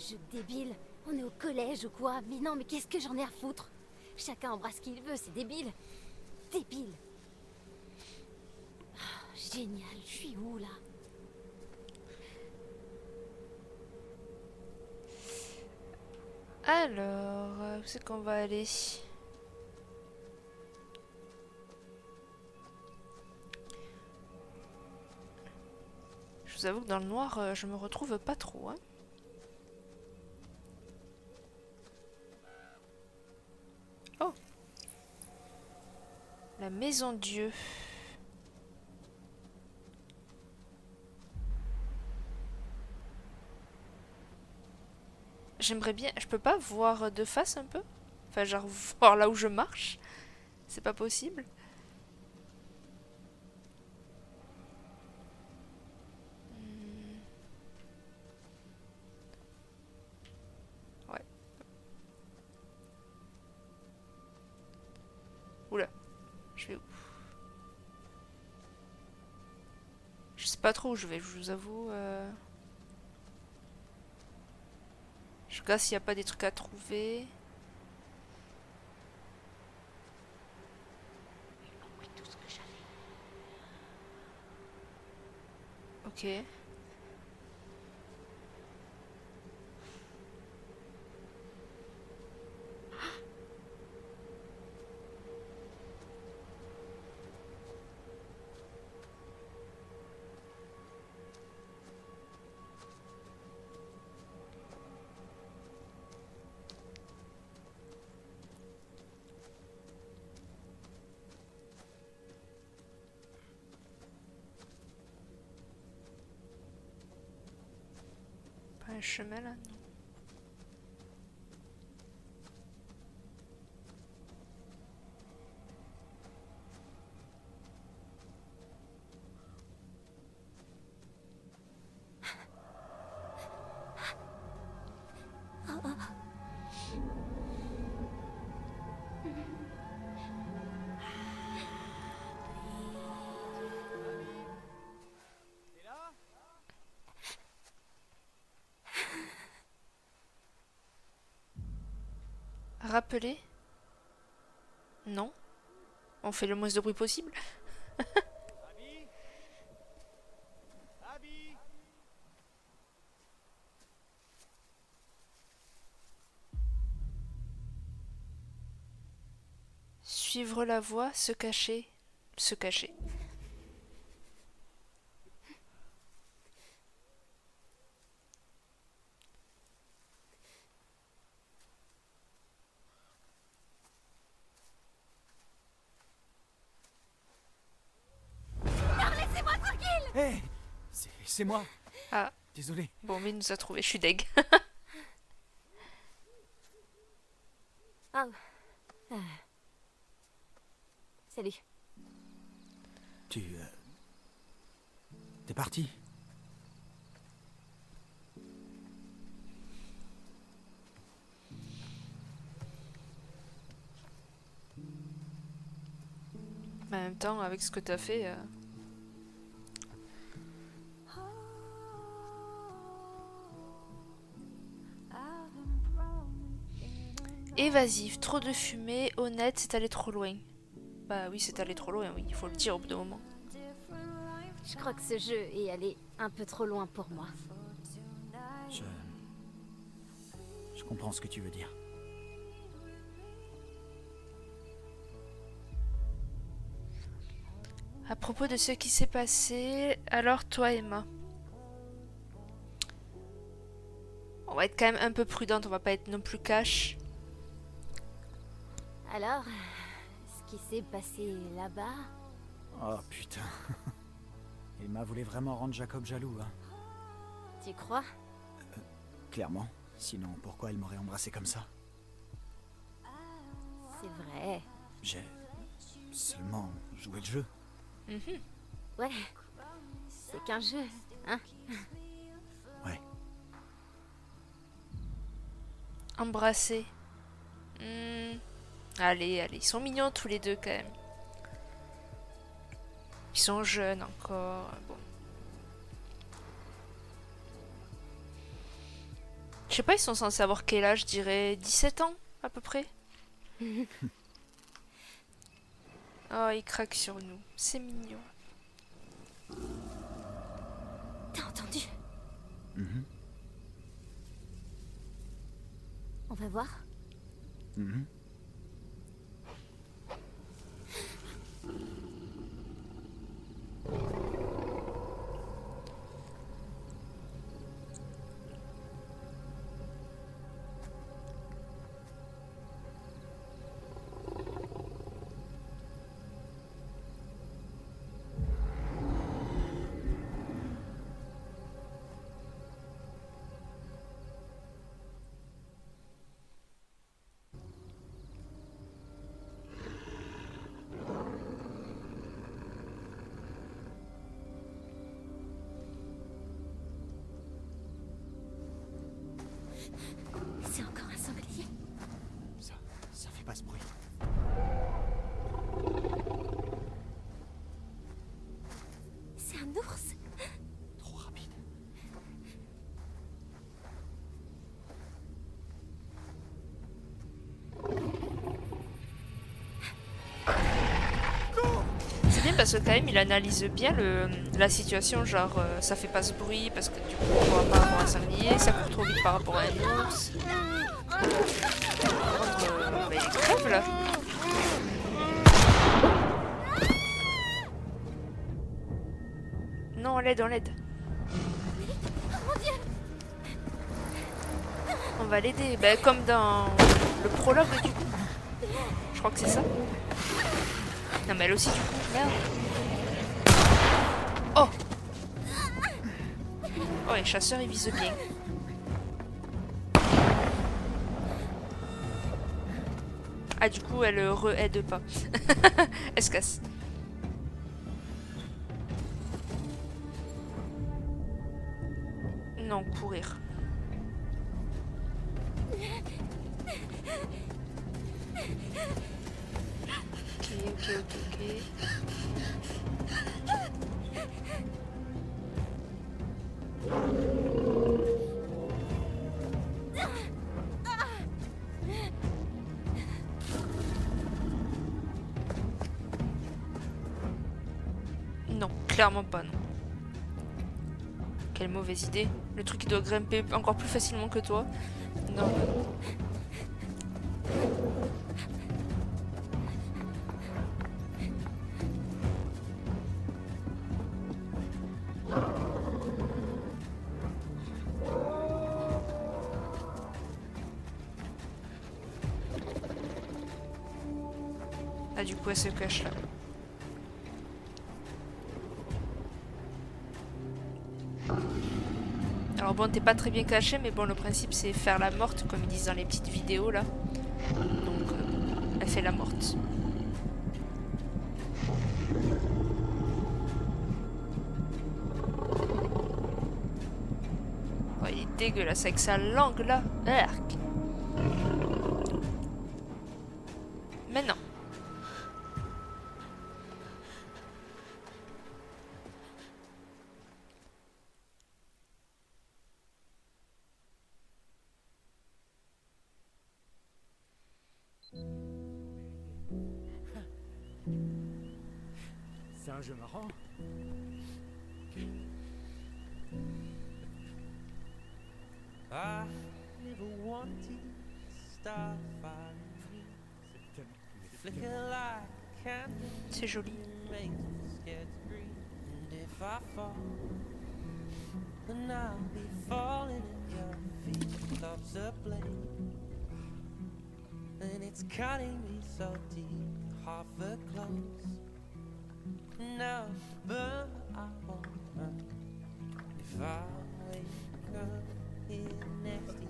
jeu débile. On est au collège ou quoi? Mais non, mais qu'est-ce que j'en ai à foutre? Chacun embrasse qui il veut, c'est débile. Débile. Oh, génial, je suis où là? Alors, où c'est qu'on va aller? Je vous avoue que dans le noir, je me retrouve pas trop, hein. Oh, la maison Dieu. J'aimerais bien... Je peux pas voir de face un peu? Enfin, genre voir là où je marche? C'est pas possible? Ouais. Oula, je vais où? Je sais pas trop où je vais, je vous avoue. Je regarde s'il n'y a pas des trucs à trouver. J'ai compris tout ce que j'avais. Ok. Pas un chemin là, non. Rappeler? Non. On fait le moins de bruit possible. Abby Abby Suivre la voie, se cacher. Se cacher. Non, laissez-moi tranquille! Hé C'est moi. Ah, Désolé. bon, mais il nous a trouvé, je suis deg. Oh. Ah. Salut. T'es parti. Mais en même temps, avec ce que t'as fait... Évasive, trop de fumée, honnête, c'est allé trop loin. Bah oui, c'est allé trop loin, oui, il faut le dire au bout d'un moment. Je crois que ce jeu est allé un peu trop loin pour moi. Je... Je comprends ce que tu veux dire. À propos de ce qui s'est passé, alors toi Emma. On va être quand même un peu prudente, on va pas être non plus cash. Alors, ce qui s'est passé là-bas... Oh putain. Emma voulait vraiment rendre Jacob jaloux, hein. Tu crois? Clairement. Sinon, pourquoi elle m'aurait embrassé comme ça? C'est vrai. J'ai... seulement joué le jeu. Ouais. C'est qu'un jeu, hein? Ouais. Embrasser. Allez, allez, ils sont mignons tous les deux quand même. Ils sont jeunes encore, bon. Je sais pas, ils sont censés avoir quel âge, je dirais 17 ans, à peu près. Oh, ils craquent sur nous. C'est mignon. T'as entendu? Mhm, On va voir. mhm. C'est encore un sanglier. Ça fait pas ce bruit. C'est un ours. Trop rapide. C'est bien parce que quand même, il analyse bien la situation. Genre, ça fait pas ce bruit parce que du coup, on voit par rapport à un sanglier. Ça court trop vite par rapport à un ours. Bah, il crève là. Non, on l'aide, on l'aide. On va l'aider. Bah, comme dans le prologue du coup. Je crois que c'est ça. Non, mais elle aussi du coup. Merde. Oh! Oh, les chasseurs ils visent bien. Ah, du coup, elle re-aide pas. Elle se casse. Non, courir. Ok. Non, clairement pas, non. Quelle mauvaise idée. Le truc qui doit grimper encore plus facilement que toi. Non. Ah, du coup, elle se cache là. Alors bon, t'es pas très bien caché, mais bon, le principe c'est faire la morte, comme ils disent dans les petites vidéos là. Donc, elle fait la morte. Oh, il est dégueulasse avec sa langue là. Arc. Mais non. C'est un jeu marrant. I never wanted starfire C'est tellement... flicker like a candle C'est joli. makes me scared to breathe. And if I fall, then I'll be falling at your feet. Love's a blade, and it's cutting me so deep. Half a close, now burn, I won't run. If I wake up here next to you,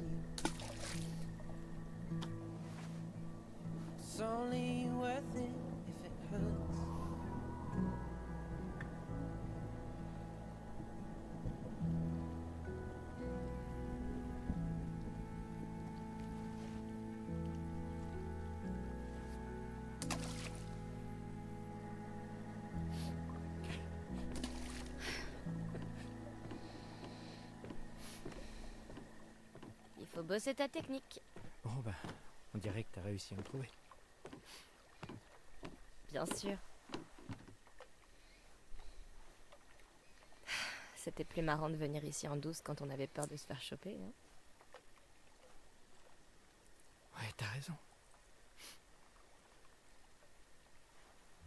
it's only worth it if it hurts. Il faut Faut bosser ta technique. Bon bah, on dirait que t'as réussi à me trouver. Bien sûr. C'était plus marrant de venir ici en douce quand on avait peur de se faire choper. Hein. Ouais, t'as raison.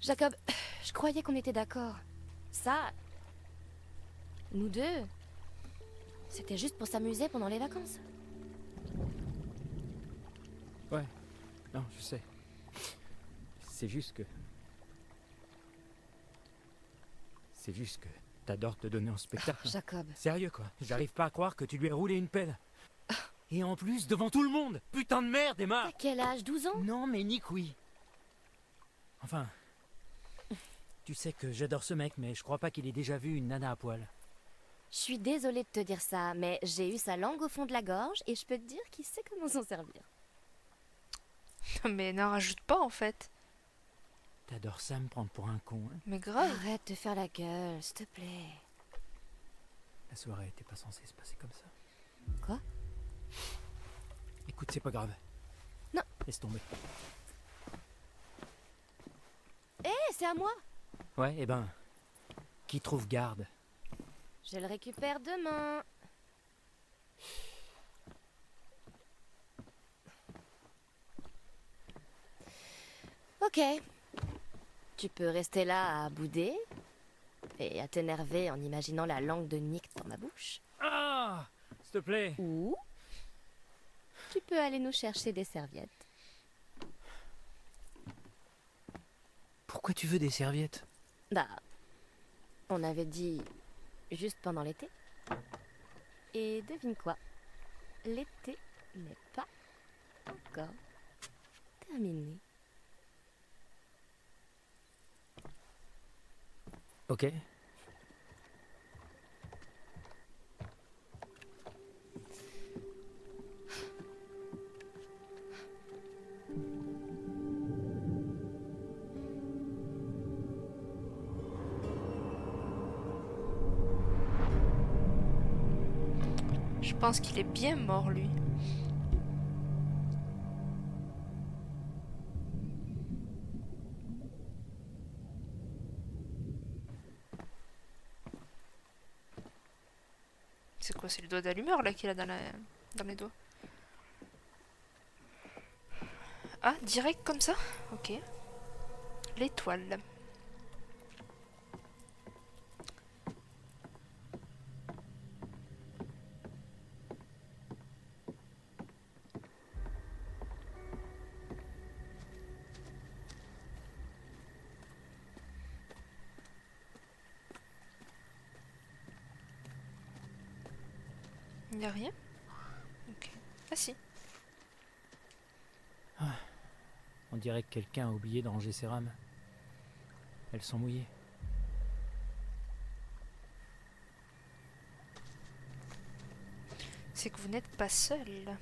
Jacob, je croyais qu'on était d'accord. Ça, nous deux, c'était juste pour s'amuser pendant les vacances. Ouais, non, je sais. C'est juste que... t'adores te donner en spectacle. Jacob, Sérieux quoi, j'arrive pas à croire que tu lui aies roulé une pelle. Et en plus, devant tout le monde. Putain de merde, Emma. à quel âge? 12 ans? Non mais Nick, oui. Enfin... Tu sais que j'adore ce mec, mais je crois pas qu'il ait déjà vu une nana à poil. Je suis désolée de te dire ça, mais j'ai eu sa langue au fond de la gorge et je peux te dire qu'il sait comment s'en servir. Mais n'en rajoute pas en fait. T'adores ça me prendre pour un con, hein. Mais grave. Arrête de faire la gueule, s'il te plaît. La soirée était pas censée se passer comme ça. Quoi? Écoute, c'est pas grave. Non. Laisse tomber. Hé, c'est à moi! Ouais, eh ben... Qui trouve garde? Je le récupère demain. Ok. Tu peux rester là à bouder et à t'énerver en imaginant la langue de Nick dans ma bouche. Ah! S'il te plaît. Ou tu peux aller nous chercher des serviettes. Pourquoi tu veux des serviettes? Bah, on avait dit juste pendant l'été. Et devine quoi? L'été n'est pas encore terminé. Ok. Je pense qu'il est bien mort lui. C'est quoi, c'est le doigt d'allumeur là qu'il a dans les doigts? Ah, direct comme ça? Ok. L'étoile. Il n'y a rien? Ok. Ah si. On dirait que quelqu'un a oublié de ranger ses rames. Elles sont mouillées. C'est que vous n'êtes pas seul.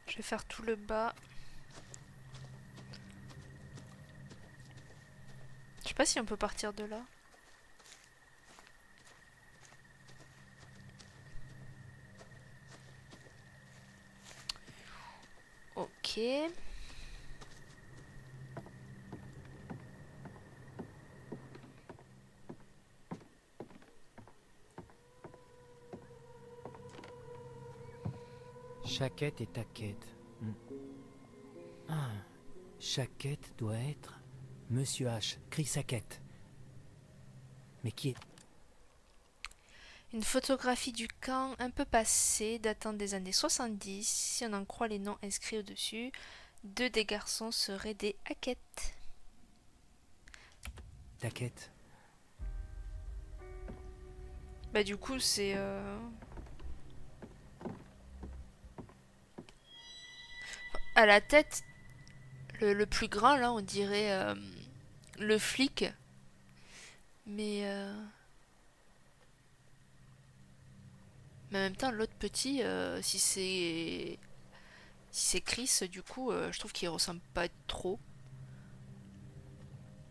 Je vais faire tout le bas. Je sais pas si on peut partir de là. Ok. Chaque quête est ta quête. Ah, chaque quête doit être Monsieur H. Crie sa quête. Mais qui est... Une photographie du camp un peu passée, datant des années 70. Si on en croit les noms inscrits au-dessus, 2 des garçons seraient des Hackett. ta quête? Bah du coup c'est... À la tête, le plus grand là, on dirait le flic. Mais en même temps, l'autre petit, si c'est Chris, du coup, je trouve qu'il ressemble pas trop.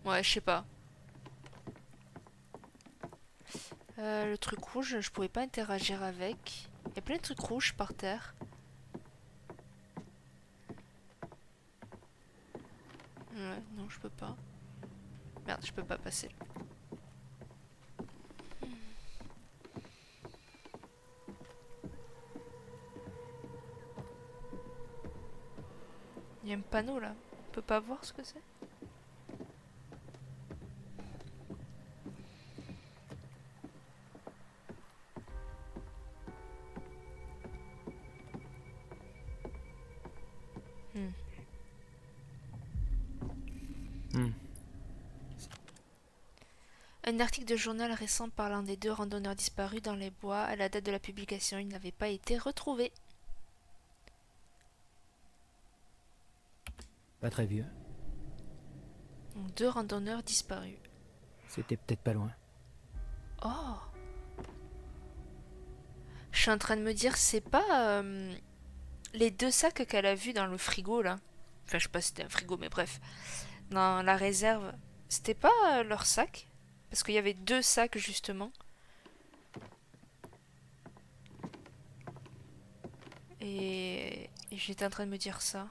Ouais, je sais pas. Le truc rouge, je pouvais pas interagir avec. Il y a plein de trucs rouges par terre. Ouais, non, je peux pas. Merde, je peux pas passer là. Il y a un panneau là. On peut pas voir ce que c'est. Hmm. Hmm. Un article de journal récent parlant des 2 randonneurs disparus dans les bois. À la date de la publication, ils n'avaient pas été retrouvés. Pas très vieux. Donc 2 randonneurs disparus. C'était peut-être pas loin. Oh! Je suis en train de me dire, c'est pas les 2 sacs qu'elle a vus dans le frigo là. Enfin, je sais pas si c'était un frigo, mais bref. Dans la réserve, c'était pas leur sac? Parce qu'il y avait 2 sacs justement. Et j'étais en train de me dire ça.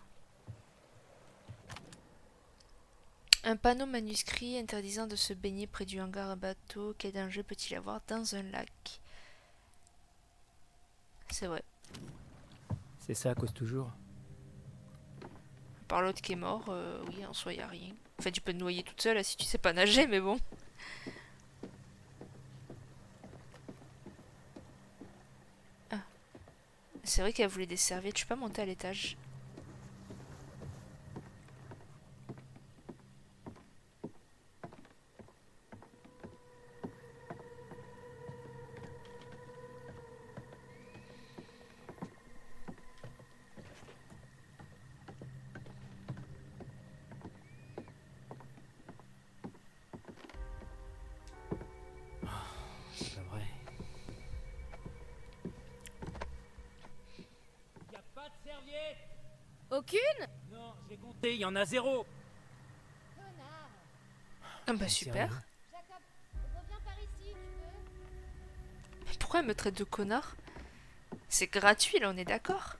Un panneau manuscrit interdisant de se baigner près du hangar à bateau. Quel danger peut-il y avoir dans un lac? C'est vrai. C'est ça à cause toujours. Par l'autre qui est mort, oui, en soi, y a rien. Enfin, tu peux te noyer toute seule si tu sais pas nager, mais bon. Ah. C'est vrai qu'elle voulait des serviettes. Je suis pas montée à l'étage. C'est pas vrai. Y a pas de serviette. Aucune? Non, j'ai compté, y en a 0. Connard! Ah bah T'es super. sérieux? Jacob, reviens par ici, tu peux? Mais pourquoi elle me traite de connard? C'est gratuit là, on est d'accord.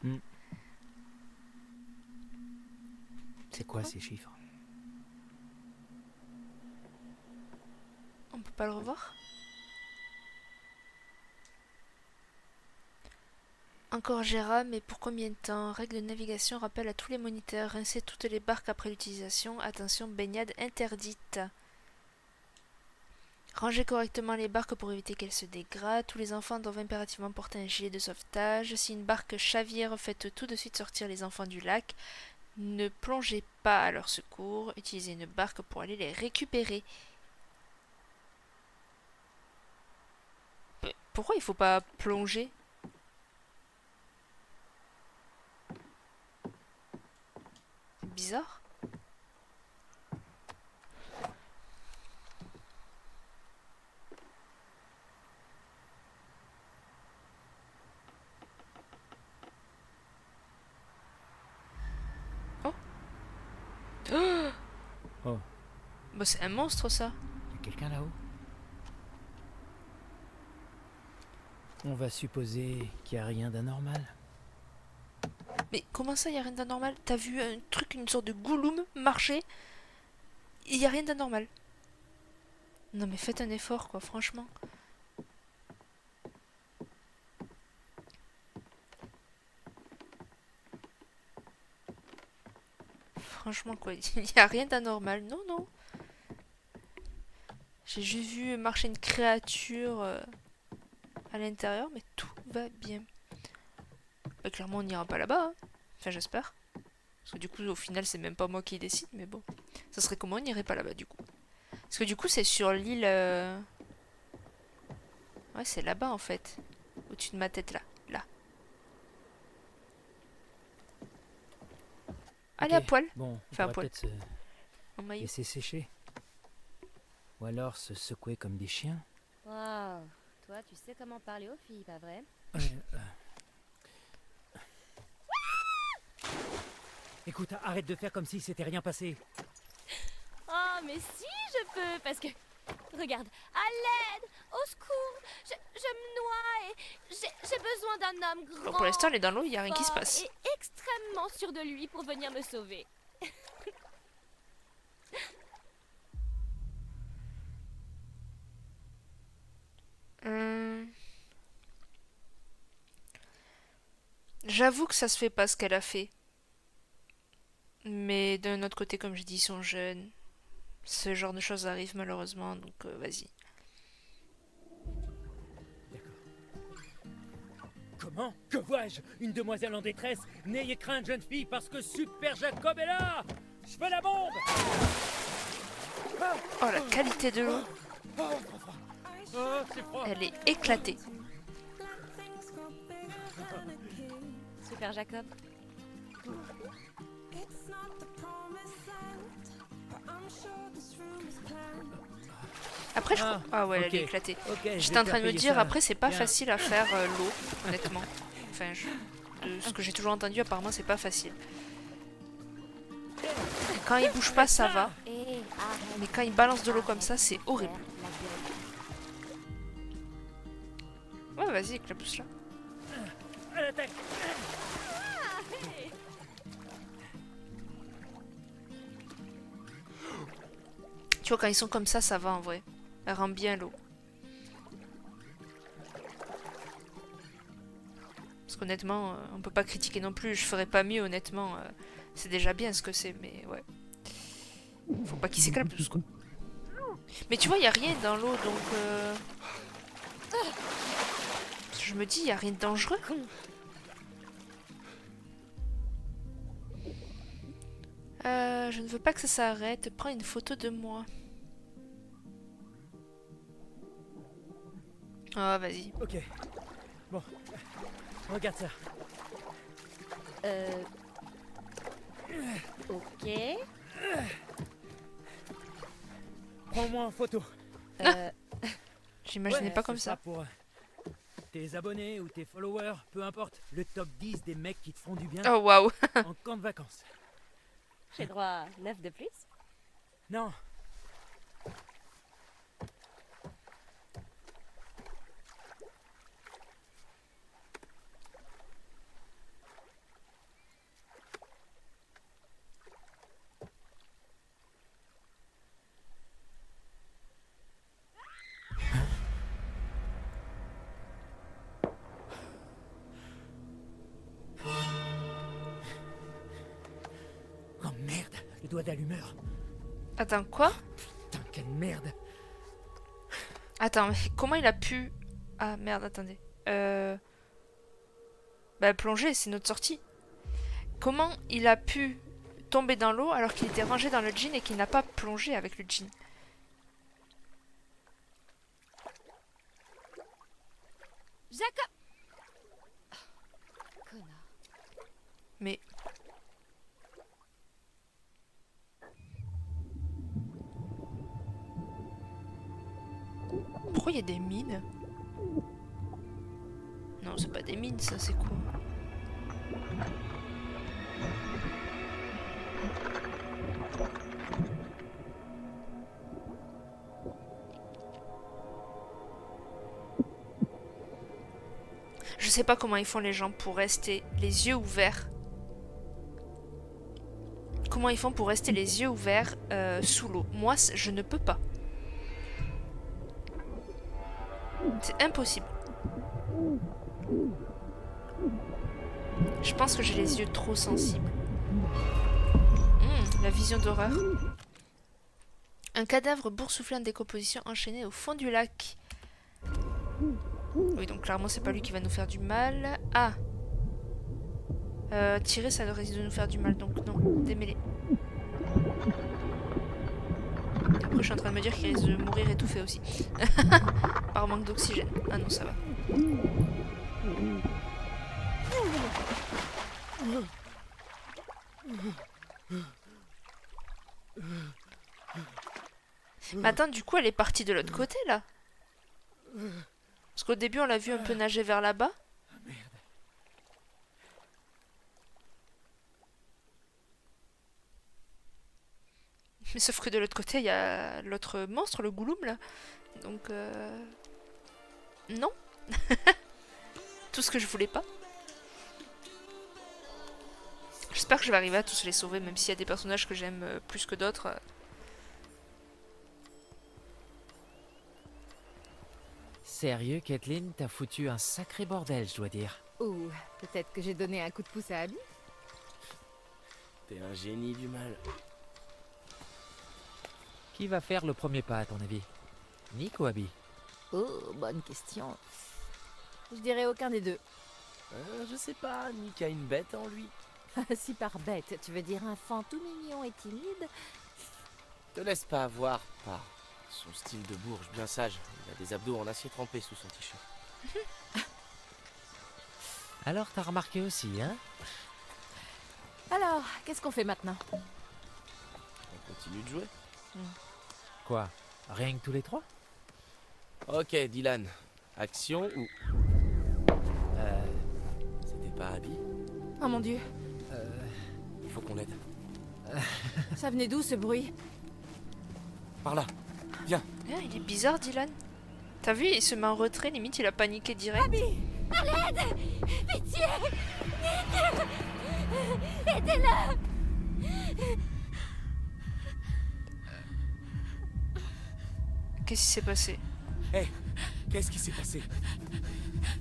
C'est quoi ces chiffres? On peut pas le revoir? Encore Gérard, mais pour combien de temps? Règle de navigation rappelle à tous les moniteurs. Rincez toutes les barques après l'utilisation. Attention, baignade interdite. Rangez correctement les barques pour éviter qu'elles se dégradent. Tous les enfants doivent impérativement porter un gilet de sauvetage. Si une barque chavire, faites tout de suite sortir les enfants du lac. Ne plongez pas à leur secours. Utilisez une barque pour aller les récupérer. Mais pourquoi il faut pas plonger? C'est bizarre. Oh. Oh, Bah, c'est un monstre ça. y a quelqu'un là-haut? On va supposer qu'il n'y a rien d'anormal. Mais comment ça, y a rien d'anormal? T'as vu un truc, une sorte de gouloum marcher? Y a rien d'anormal. Non mais faites un effort quoi, franchement. Franchement quoi, y a rien d'anormal. Non, non. J'ai juste vu marcher une créature à l'intérieur, mais tout va bien. Bah, clairement, on n'ira pas là-bas. Hein. Enfin, j'espère. Parce que du coup, au final, c'est même pas moi qui décide, mais bon. Ça serait comment on n'irait pas là-bas, du coup. Parce que du coup, c'est sur l'île... Ouais, c'est là-bas, en fait. Au-dessus de ma tête, là. Là. Allez, à Ok, poil. Bon, on Enfin, à pourrait poil. peut-être se En maillot. laisser sécher. Ou alors se secouer comme des chiens. Waouh, toi, tu sais comment parler aux filles, pas vrai? Écoute, arrête de faire comme si c'était rien passé. Oh, mais si, je peux, parce que... Regarde, à l'aide, au secours, je me noie et j'ai besoin d'un homme grand, Alors pour l'instant, elle est dans l'eau, il n'y a rien qui se fort passe. et extrêmement sûr de lui pour venir me sauver. J'avoue que ça se fait pas ce qu'elle a fait. Mais d'un autre côté, comme je dis, ils sont jeunes. Ce genre de choses arrive malheureusement, donc vas-y. Comment? Que vois-je? Une demoiselle en détresse? N'ayez crainte, jeune fille, parce que Super Jacob est là! Je fais la bombe! Oh, la qualité de l'eau, Oh, c'est froid! elle est éclatée. Super Jacob. Après, je crois... Ah ouais, ok. elle est éclatée. Ok, je J'étais vais en te train de me payer dire, ça. après, c'est pas Bien. facile à faire l'eau, honnêtement. Enfin, de ce que j'ai toujours entendu, apparemment, c'est pas facile. Quand il bouge pas, ça va. Et arrête. Mais quand il balance de l'eau comme ça, c'est horrible. La gueule. Ouais, vas-y, éclabousse là. À l'attaque! Tu vois, quand ils sont comme ça va en vrai. Elle rend bien l'eau. Parce qu'honnêtement, on peut pas critiquer non plus. Je ferais pas mieux, honnêtement. C'est déjà bien ce que c'est, mais ouais. Faut pas qu'il s'éclabousse, quoi. Mais tu vois, il y a rien dans l'eau, donc... Je me dis, il y a rien de dangereux. Je ne veux pas que ça s'arrête. Prends une photo de moi. Oh, vas-y. Ok. Bon. Regarde ça. Ok. Prends-moi en photo. J'imaginais Ouais, pas comme ce ça. sera pour tes abonnés ou tes followers, peu importe. Le top 10 des mecs qui te font du bien Oh, waouh. en camp de vacances. J'ai droit à 9 de plus. Non. Oh merde, le doigt d'allumeur. Attends, quoi? Putain, quelle merde. Attends, mais comment il a pu... Ah, merde, attendez. Bah, plonger, c'est notre sortie. Comment il a pu tomber dans l'eau alors qu'il était rangé dans le jean et qu'il n'a pas plongé avec le jean? Jacob. Connard. Mais... Pourquoi il y a des mines? Non, c'est pas des mines, ça, c'est quoi? Je sais pas comment ils font les gens pour rester les yeux ouverts. Comment ils font pour rester les yeux ouverts sous l'eau? Moi, je ne peux pas. C'est impossible. Je pense que j'ai les yeux trop sensibles. La vision d'horreur. Un cadavre boursouflé en décomposition enchaîné au fond du lac. Oui, donc clairement, c'est pas lui qui va nous faire du mal. Ah! Tirer, ça risque de nous faire du mal, donc non, démêler. Après, je suis en train de me dire qu'il risque de mourir étouffé aussi. Par manque d'oxygène. Ah non, ça va. Mais attends, du coup, elle est partie de l'autre côté, là. Parce qu'au début, on l'a vu un peu nager vers là-bas. Mais sauf que de l'autre côté, il y a l'autre monstre, le Gouloum, là. Donc, non. Tout ce que je voulais pas. J'espère que je vais arriver à tous les sauver, même s'il y a des personnages que j'aime plus que d'autres. Sérieux, Kathleen, t'as foutu un sacré bordel, je dois dire. Ou peut-être que j'ai donné un coup de pouce à Abby. T'es un génie du mal. Qui va faire le premier pas, à ton avis? Nick ou Abby? Oh, bonne question. Je dirais aucun des deux. Je sais pas, Nick a une bête en lui. Si par bête, tu veux dire un enfant tout mignon et timide? Te laisse pas avoir par son style de bourge bien sage. Il a des abdos en acier trempé sous son t-shirt. Alors t'as remarqué aussi, hein? Alors, qu'est-ce qu'on fait maintenant? On continue de jouer. Quoi? Rien que tous les trois? Ok, Dylan. Action ou... C'était pas Abby? Oh mon dieu, Il faut qu'on l'aide. ça venait d'où ce bruit? Par là. Viens. Ah, il est bizarre, Dylan. T'as vu, il se met en retrait, limite il a paniqué direct. Abby! À l'aide! Pitié! Nick! Aidez-le! Qu'est-ce qui s'est passé? Hé, qu'est-ce qui s'est passé?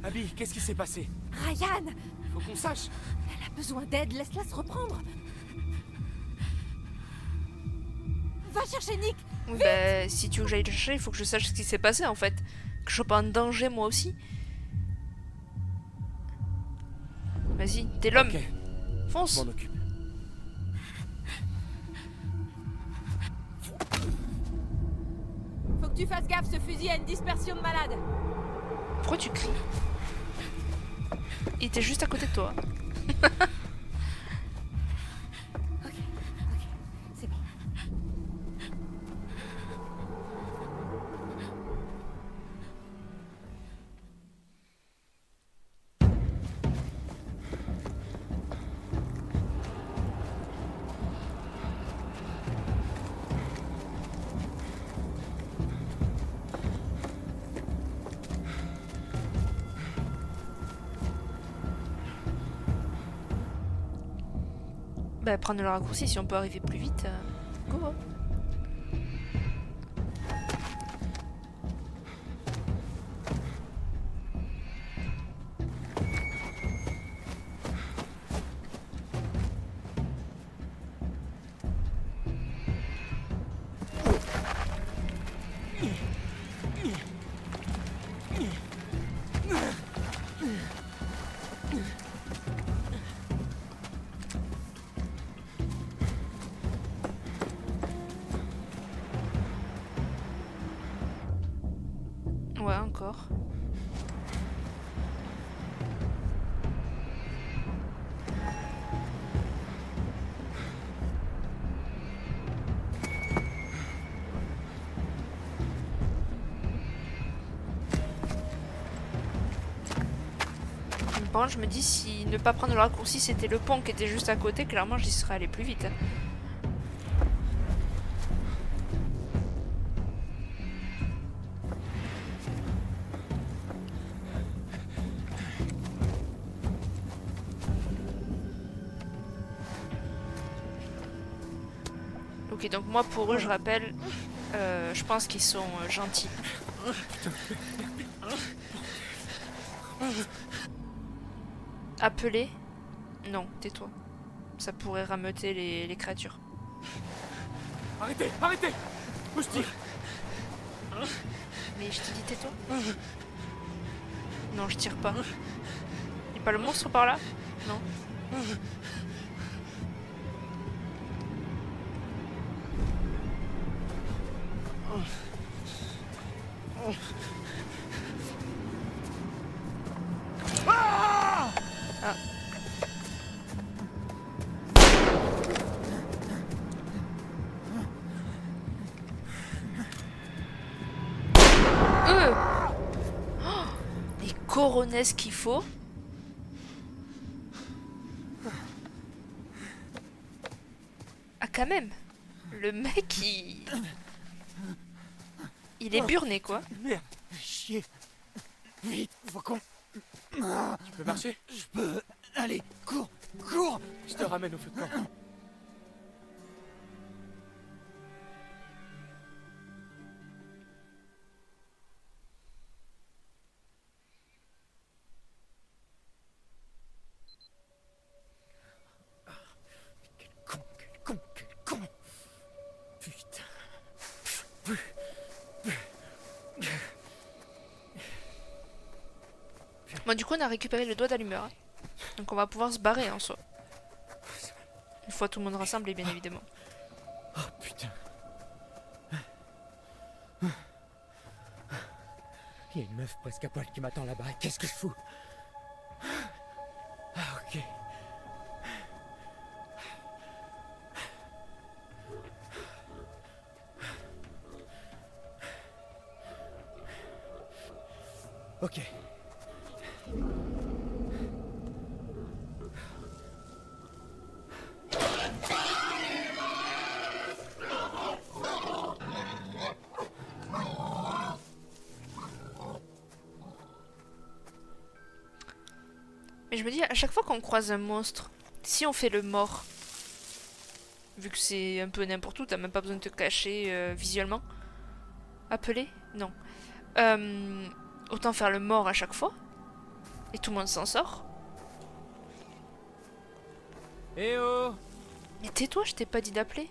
Abby, qu'est-ce qui s'est passé? Ryan! Faut qu'on sache. Elle a besoin d'aide, laisse-la se reprendre! Va chercher Nick! Oui, bah, si tu veux que j'aille le chercher, il faut que je sache ce qui s'est passé en fait. Que je sois pas en danger moi aussi. Vas-y, t'es l'homme. Ok, Fonce. je m'en occupe. Faut que tu fasses gaffe, ce fusil a une dispersion de malades! Pourquoi tu cries? Il était juste à côté de toi. Ok, c'est bon. Bah, prendre le raccourci si on peut arriver plus vite. Go. Hein. Ouais, encore. Par contre, je me dis si ne pas prendre le raccourci c'était le pont qui était juste à côté, clairement j'y serais allé plus vite. Hein. Ok, donc moi pour eux, je rappelle, je pense qu'ils sont gentils. Appeler? Non, tais-toi. Ça pourrait rameuter les créatures. Arrêtez, arrêtez! Où je tire? Mais je te dis tais-toi. Non, je tire pas. Y'a pas le monstre par là? Non. Ah. Oh, les coronesses qu'il faut. Ah, quand même. Le mec, il est burné, quoi. Merde, chier. Vite, faut qu'on... Tu peux marcher? Je peux... Allez, cours, cours. Je te ramène au feu de camp. Quel con, quel con, quel con. Putain. Bon, du coup, on a récupéré le doigt d'allumeur. Hein. Donc, on va pouvoir se barrer en soi. Une fois tout le monde rassemblé, bien évidemment. Oh putain. Il y a une meuf presque à poil qui m'attend là-bas. Qu'est-ce que je fous? Ah, ok. Ok. Mais je me dis, à chaque fois qu'on croise un monstre, si on fait le mort, vu que c'est un peu n'importe où, t'as même pas besoin de te cacher visuellement. Appeler? Non. Autant faire le mort à chaque fois. Et tout le monde s'en sort. Eh oh! Mais tais-toi, je t'ai pas dit d'appeler.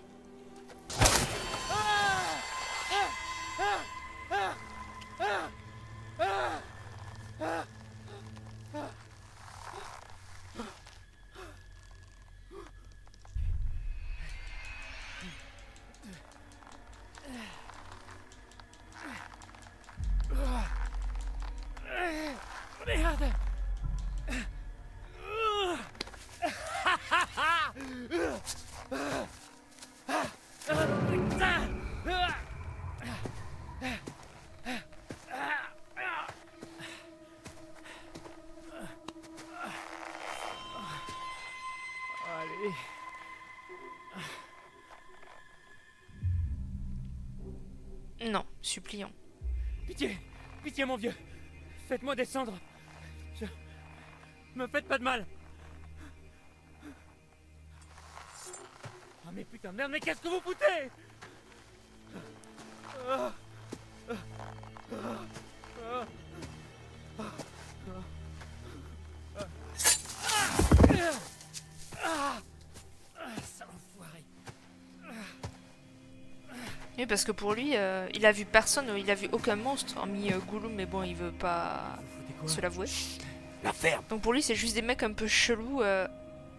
Merde! Putain! Allez. Non, suppliant. Pitié! Pitié, mon vieux! Faites-moi descendre! Je... Me faites pas de mal! Oh mais putain de merde, mais qu'est-ce que vous foutez? Sale enfoiré! Oui, parce que pour lui, il a vu personne, il a vu aucun monstre, hormis Gollum, mais bon, il veut pas Vous foutez quoi? se l'avouer. La ferme. Donc pour lui, c'est juste des mecs un peu chelous.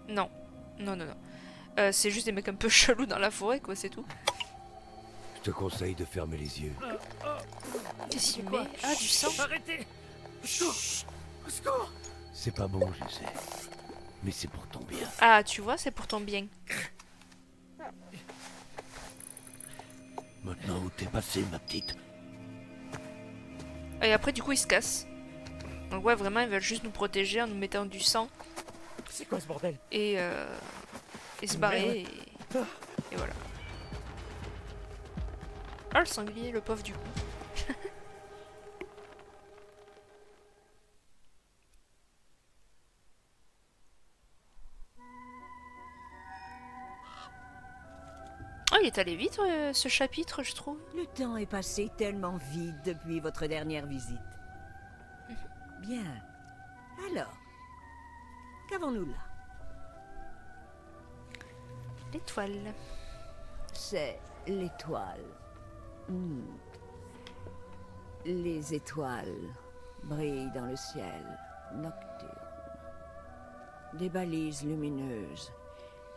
Non, non, non, non. C'est juste des mecs un peu chelous dans la forêt, quoi, c'est tout. Je te conseille de fermer les yeux. Qu'est-ce qu'il met? Ah, du sang. Arrêtez! Au secours! Au secours! C'est pas bon, je sais. Mais c'est pour ton bien. Ah, tu vois, c'est pour ton bien. Maintenant où t'es passé, ma petite? Et après, du coup, ils se cassent. Donc ouais, vraiment, ils veulent juste nous protéger en nous mettant du sang C'est quoi ce bordel? et se barrer. Et voilà. Ah, le sanglier, le pauvre, du coup. Oh, il est allé vite, ce chapitre, je trouve. Le temps est passé tellement vite depuis votre dernière visite. Bien. Alors, qu'avons-nous là? L'étoile. C'est l'étoile. Hmm. Les étoiles brillent dans le ciel nocturne. Des balises lumineuses,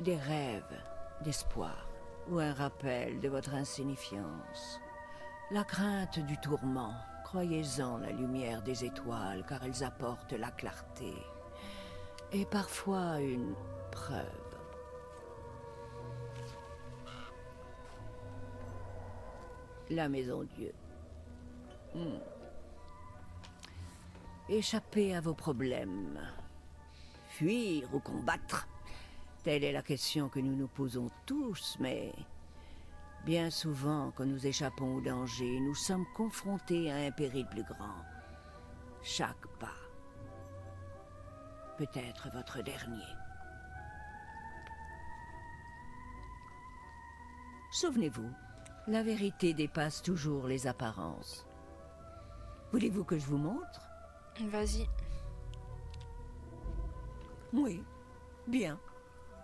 des rêves d'espoir ou un rappel de votre insignifiance. La crainte du tourment, croyez-en la lumière des étoiles car elles apportent la clarté et parfois une preuve. La Maison Dieu. Échapper à vos problèmes. Fuir ou combattre. Telle est la question que nous nous posons tous, mais Bien souvent, quand nous échappons au danger, nous sommes confrontés à un péril plus grand. Chaque pas peut être votre dernier. Souvenez-vous, la vérité dépasse toujours les apparences. Voulez-vous que je vous montre? Vas-y. Oui, bien.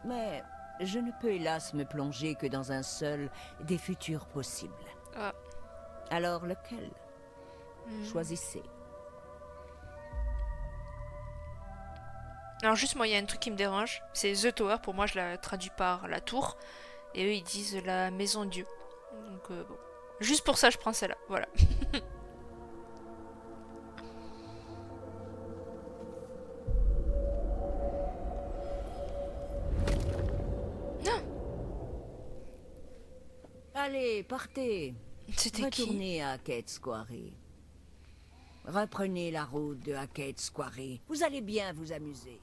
Mais je ne peux hélas me plonger que dans un seul des futurs possibles. Ah. Alors lequel? Choisissez. Alors juste moi, il y a un truc qui me dérange. C'est The Tower. Pour moi, je la traduis par la tour. Et eux, ils disent la maison Dieu. Donc bon. Juste pour ça, je prends celle-là. Voilà. Allez, partez. C'était qui? Retournez à Hackett Square. Reprenez la route de Hackett Square. Vous allez bien vous amuser.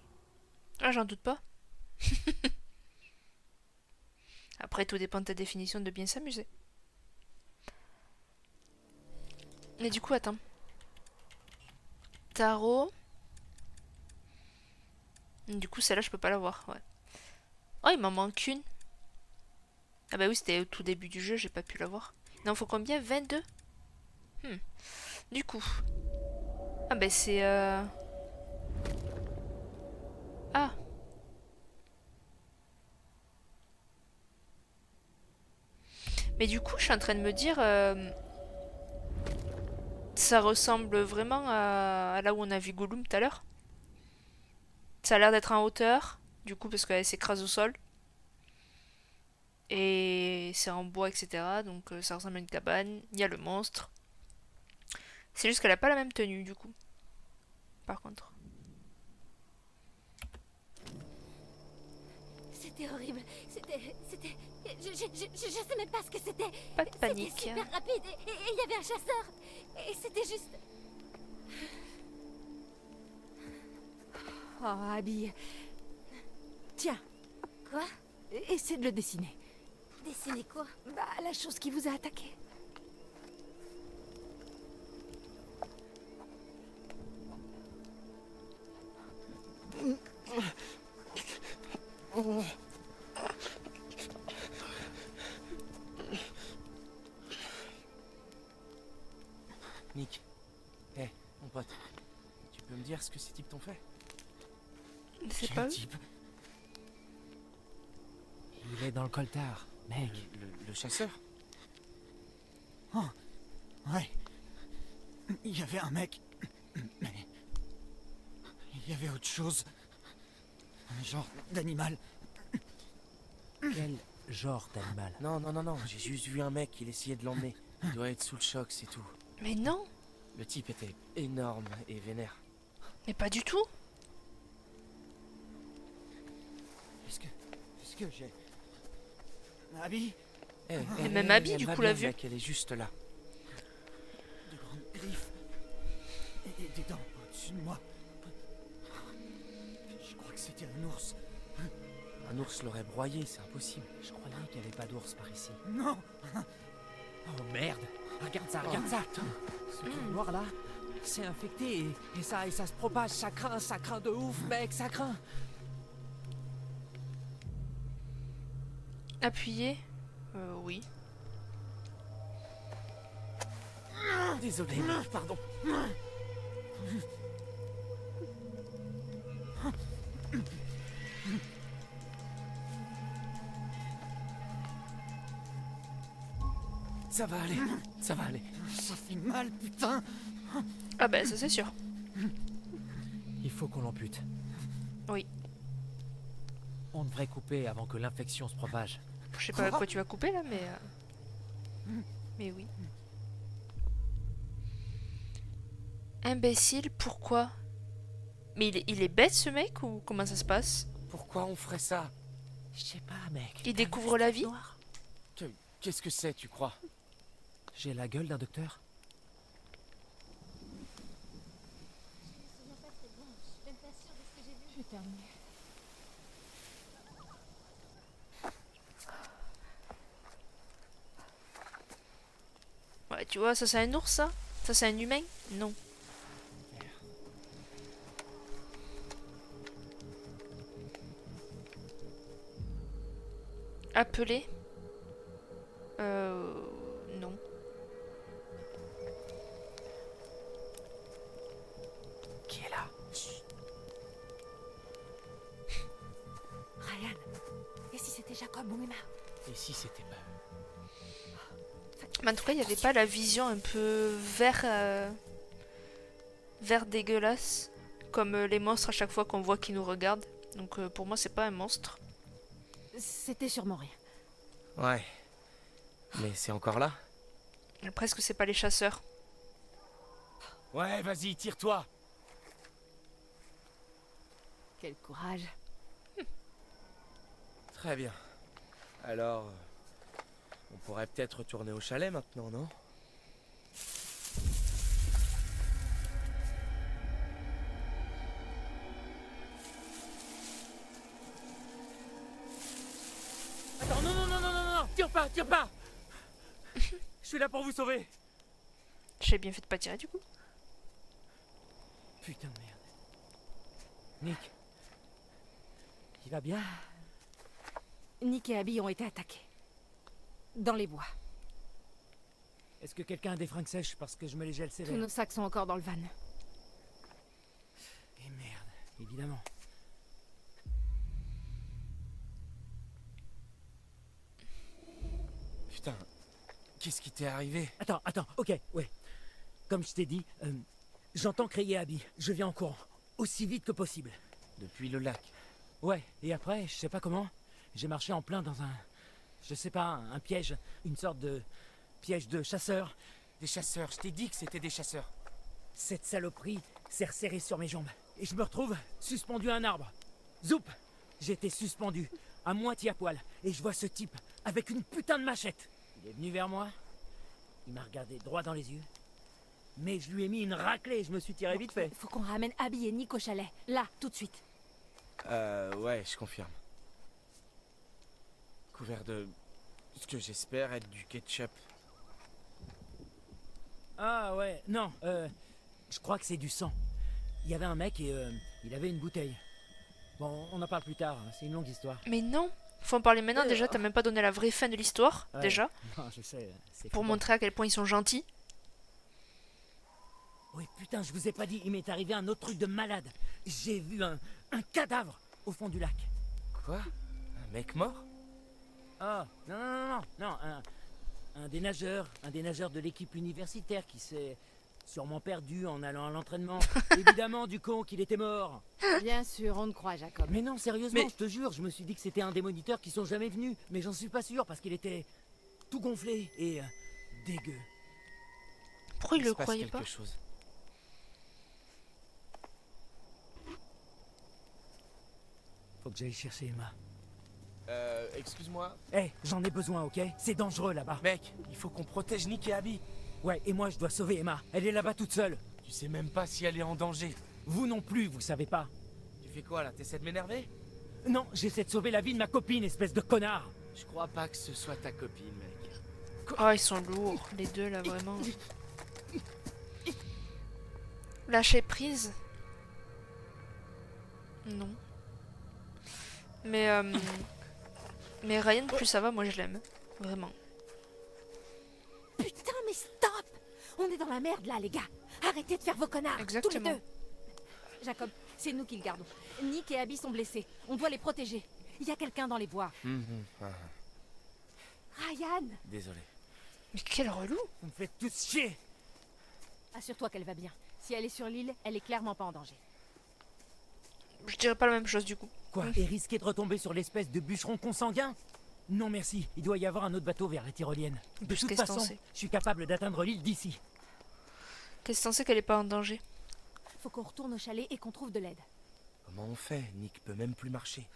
Ah, j'en doute pas. Après, tout dépend de ta définition de bien s'amuser. Mais du coup, attends. Tarot. Du coup, celle-là, je peux pas la voir. Ouais. Oh, il m'en manque une. Ah bah oui, c'était au tout début du jeu, j'ai pas pu la voir. Non, faut combien? 22. Du coup. Ah bah c'est... Ah. Mais du coup, je suis en train de me dire... ça ressemble vraiment à là où on a vu Gollum tout à l'heure. Ça a l'air d'être en hauteur, du coup, parce qu'elle s'écrase au sol. Et c'est en bois, etc. Donc ça ressemble à une cabane. Il y a le monstre. C'est juste qu'elle a pas la même tenue, du coup. Par contre. C'était horrible. C'était... Je sais même pas ce que c'était. Pas de panique. C'était super rapide et il y avait un chasseur. Et c'était juste... Oh, Abby. Tiens, Quoi? essaie de le dessiner. Dessiner quoi? Bah, la chose qui vous a attaqué. Nick. Hé, mon pote. Tu peux me dire ce que ces types t'ont fait? C'est Quel pas eux. type? Il est dans le coltard, mec. Le chasseur? Oh, ouais. Il y avait un mec. Mais. Il y avait autre chose. Un genre d'animal. Quel genre d'animal? Non, j'ai juste vu un mec, il essayait de l'emmener. Il doit être sous le choc, c'est tout. Mais non. Le type était énorme et vénère. Mais pas du tout. Est-ce que j'ai... Abby? Et même Abby, du coup, l'a vu. Mec, elle est juste là. De grandes griffes. Et des dents au-dessus de moi. Je crois que c'était un ours. Un ours l'aurait broyé, c'est impossible. Je croyais qu'il n'y avait pas d'ours par ici. Non. Oh merde. Regarde ça. Ce truc noir là, c'est infecté et ça se propage. Ça craint de ouf, mec, ça craint. Appuyez. Oui. Désolé, mec, pardon. Ça va aller, ça va aller. Ça fait mal, putain. Ah bah ça c'est sûr. Il faut qu'on l'ampute. Oui. On devrait couper avant que l'infection se propage. Je sais pas quoi tu vas couper là, mais... Mais oui. Imbécile, pourquoi? Mais il est bête ce mec ou comment ça se passe? Pourquoi on ferait ça? Je sais pas, mec. Il découvre la vie? Qu'est-ce que c'est, tu crois? J'ai la gueule d'un docteur. J'ai terminé. Tu vois, ça c'est un ours, ça? Ça c'est un humain? Non. Appeler? Non. Qui est là? Ryan, et si c'était Jacob ou Emma? Et si c'était pas eux? Mais en tout cas, il n'y avait pas la vision un peu vert dégueulasse, comme les monstres à chaque fois qu'on voit qu'ils nous regardent. Donc pour moi, c'est pas un monstre. C'était sûrement rien. Ouais. Mais c'est encore là? Presque c'est pas les chasseurs. Ouais, vas-y, tire-toi. Quel courage. Très bien. Alors, on pourrait peut-être retourner au chalet maintenant, non? Attends, non, non, non, non, non, non, tire pas, tire pas. Je suis là pour vous sauver. J'ai bien fait de pas tirer du coup. Putain de merde. Nick. Il va bien? Nick et Abby ont été attaqués. Dans les bois. Est-ce que quelqu'un a des fringues sèches parce que je me les gèle Tous sévère? nos sacs sont encore dans le van. Et merde, évidemment. Putain, qu'est-ce qui t'est arrivé? Attends, ok, ouais. Comme je t'ai dit, j'entends crier Abby. Je viens en courant. Aussi vite que possible. Depuis le lac. Ouais, et après, je sais pas comment, j'ai marché en plein dans un... Je sais pas, un piège. Une sorte de... piège de chasseurs. Des chasseurs, je t'ai dit que c'était des chasseurs. Cette saloperie s'est resserrée sur mes jambes. Et je me retrouve suspendu à un arbre. Zoup! J'étais suspendu, à moitié à poil. Et je vois ce type, avec une putain de machette. Il est venu vers moi. Il m'a regardé droit dans les yeux. Mais je lui ai mis une raclée et je me suis tiré vite fait. Faut qu'on ramène Abby et Nick au chalet. Là, tout de suite. Ouais, je confirme. Couvert de... ce que j'espère être du ketchup. Ah ouais, non, je crois que c'est du sang. Il y avait un mec et il avait une bouteille. Bon, on en parle plus tard, hein, c'est une longue histoire. Mais non, faut en parler maintenant. Déjà, t'as même pas donné la vraie fin de l'histoire, Ouais. déjà, Non, je sais, c'est pour fou. montrer à quel point ils sont gentils. Oui, putain, je vous ai pas dit, il m'est arrivé un autre truc de malade. J'ai vu un cadavre au fond du lac. Quoi? Un mec mort? Ah, non, un des nageurs de l'équipe universitaire qui s'est sûrement perdu en allant à l'entraînement. Évidemment, du con qu'il était mort. Bien sûr, on te croit, Jacob. Mais non, sérieusement, Mais- je te jure, je me suis dit que c'était un des moniteurs qui sont jamais venus. Mais j'en suis pas sûr parce qu'il était tout gonflé et dégueu. Pourquoi il se le passe croyait quelque pas? chose. Faut que j'aille chercher Emma. Excuse-moi. Hé, j'en ai besoin, ok? C'est dangereux là-bas. Mec, il faut qu'on protège Nick et Abby. Ouais, et moi je dois sauver Emma. Elle est là-bas toute seule. Tu sais même pas si elle est en danger. Vous non plus, vous savez pas. Tu fais quoi là? T'essaies de m'énerver? Non, j'essaie de sauver la vie de ma copine, espèce de connard. Je crois pas que ce soit ta copine, mec. Oh, ils sont lourds, les deux là, vraiment. Lâcher prise? Non. Mais Ryan, plus ça va, moi je l'aime. Vraiment. Putain, mais stop! On est dans la merde là, les gars. Arrêtez de faire vos connards. Exactement. Tous les deux. Jacob, c'est nous qui le gardons. Nick et Abby sont blessés. On doit les protéger. Il y a quelqu'un dans les bois. Ryan, Désolé. Mais quel relou! Vous me faites tous chier. assure-toi qu'elle va bien. Si elle est sur l'île, elle est clairement pas en danger. Je dirais pas la même chose du coup. Quoi? Et risquer de retomber sur l'espèce de bûcheron consanguin? Non merci, il doit y avoir un autre bateau vers la tyrolienne. De Plus toute qu'est-ce façon, qu'on sait. je suis capable d'atteindre l'île d'ici. Qu'est-ce que t'en sais qu'elle est pas en danger? Faut qu'on retourne au chalet et qu'on trouve de l'aide. Comment on fait? Nick peut même plus marcher.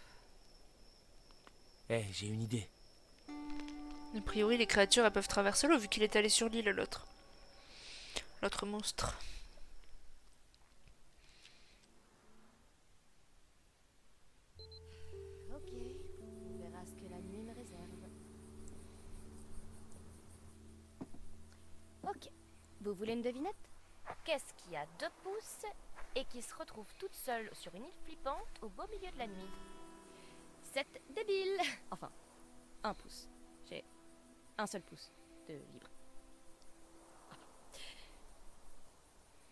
Eh, j'ai une idée. A priori, les créatures elles peuvent traverser l'eau vu qu'il est allé sur l'île l'autre. L'autre monstre. Ok, on verra ce que la nuit me réserve. Ok. Vous voulez une devinette? Qu'est-ce qui a 2 pouces et qui se retrouve toute seule sur une île flippante au beau milieu de la nuit? C'est débile. Enfin, 1 pouce. J'ai un seul pouce de libre.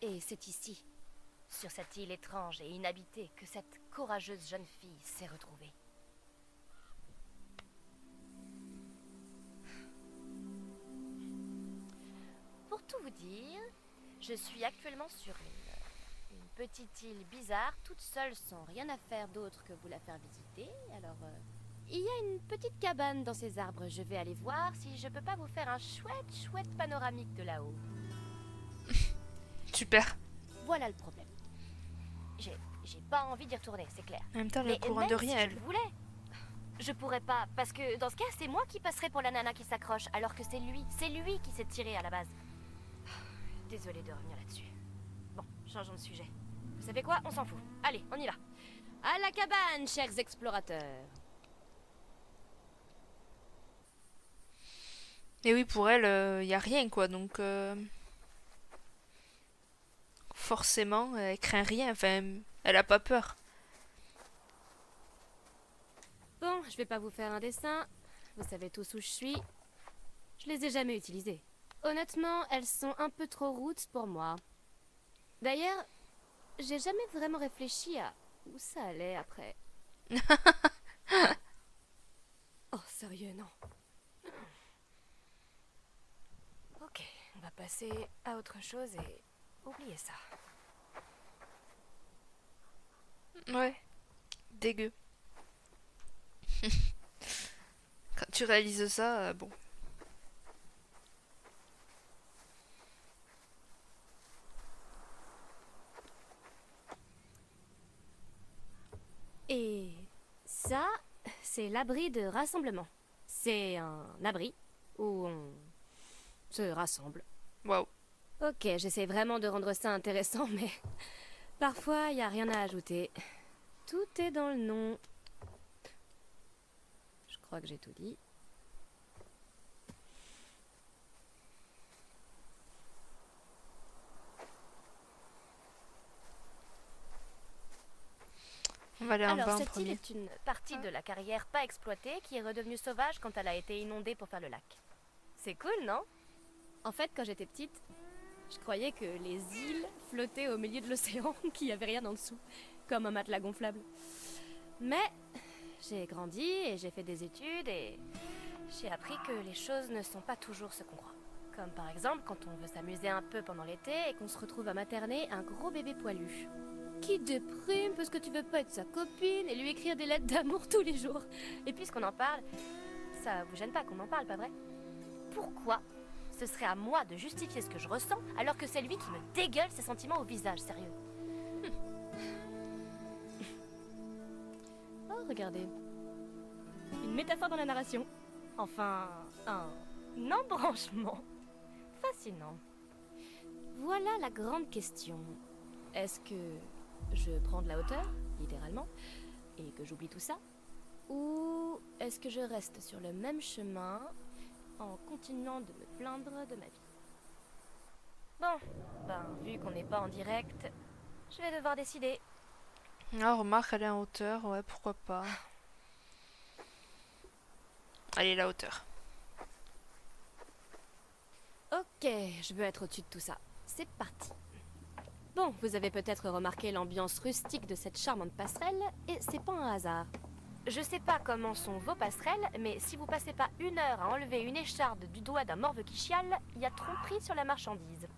Et c'est ici, sur cette île étrange et inhabitée, que cette courageuse jeune fille s'est retrouvée. Pour tout vous dire, je suis actuellement sur une petite île bizarre, toute seule, sans rien à faire d'autre que vous la faire visiter. Alors, il y a une petite cabane dans ces arbres. Je vais aller voir si je peux pas vous faire un chouette panoramique de là-haut. Super. Voilà le problème. J'ai pas envie d'y retourner, c'est clair. En même temps, elle est Mais au courant même de rien, si elle. je le voulais, je pourrais pas, parce que dans ce cas, c'est moi qui passerai pour la nana qui s'accroche, alors que c'est lui qui s'est tiré à la base. Désolée de revenir là-dessus. Bon, changeons de sujet. Vous savez quoi? On s'en fout. Allez, on y va. À la cabane, chers explorateurs. Et oui, pour elle, y a rien, quoi, donc... Forcément, elle craint rien, enfin, elle a pas peur. Bon, je vais pas vous faire un dessin. Vous savez tous où je suis. Je les ai jamais utilisées. Honnêtement, elles sont un peu trop roots pour moi. D'ailleurs, j'ai jamais vraiment réfléchi à où ça allait après. Oh, sérieux, non. Ok, on va passer à autre chose et oublier ça. Ouais, dégueu. Quand tu réalises ça, bon. Et ça, c'est l'abri de rassemblement. C'est un abri où on se rassemble. Waouh. Ok, j'essaie vraiment de rendre ça intéressant, mais parfois, il n'y a rien à ajouter. Tout est dans le nom. Je crois que j'ai tout dit. On va aller en bas Alors, en cette île premier. est une partie de la carrière pas exploitée qui est redevenue sauvage quand elle a été inondée pour faire le lac. C'est cool, non? En fait, quand j'étais petite, je croyais que les îles flottaient au milieu de l'océan, qu'il n'y avait rien en dessous, comme un matelas gonflable. Mais j'ai grandi et j'ai fait des études et j'ai appris que les choses ne sont pas toujours ce qu'on croit. Comme par exemple quand on veut s'amuser un peu pendant l'été et qu'on se retrouve à materner un gros bébé poilu. Qui déprime parce que tu veux pas être sa copine et lui écrire des lettres d'amour tous les jours. Et puisqu'on en parle, ça vous gêne pas qu'on en parle, pas vrai? Pourquoi ce serait à moi de justifier ce que je ressens alors que c'est lui qui me dégueule ses sentiments au visage, sérieux? Oh, regardez. Une métaphore dans la narration. Enfin, un embranchement. Fascinant. Voilà la grande question. Est-ce que je prends de la hauteur, littéralement, et que j'oublie tout ça? Ou est-ce que je reste sur le même chemin en continuant de me plaindre de ma vie? Bon, vu qu'on n'est pas en direct, je vais devoir décider. Ah, remarque, elle est en hauteur, ouais, pourquoi pas. Allez, la hauteur. Ok, je veux être au-dessus de tout ça. C'est parti. Bon, vous avez peut-être remarqué l'ambiance rustique de cette charmante passerelle, et c'est pas un hasard. Je sais pas comment sont vos passerelles, mais si vous passez pas 1 heure à enlever une écharde du doigt d'un morve qui chiale, il y a tromperie sur la marchandise.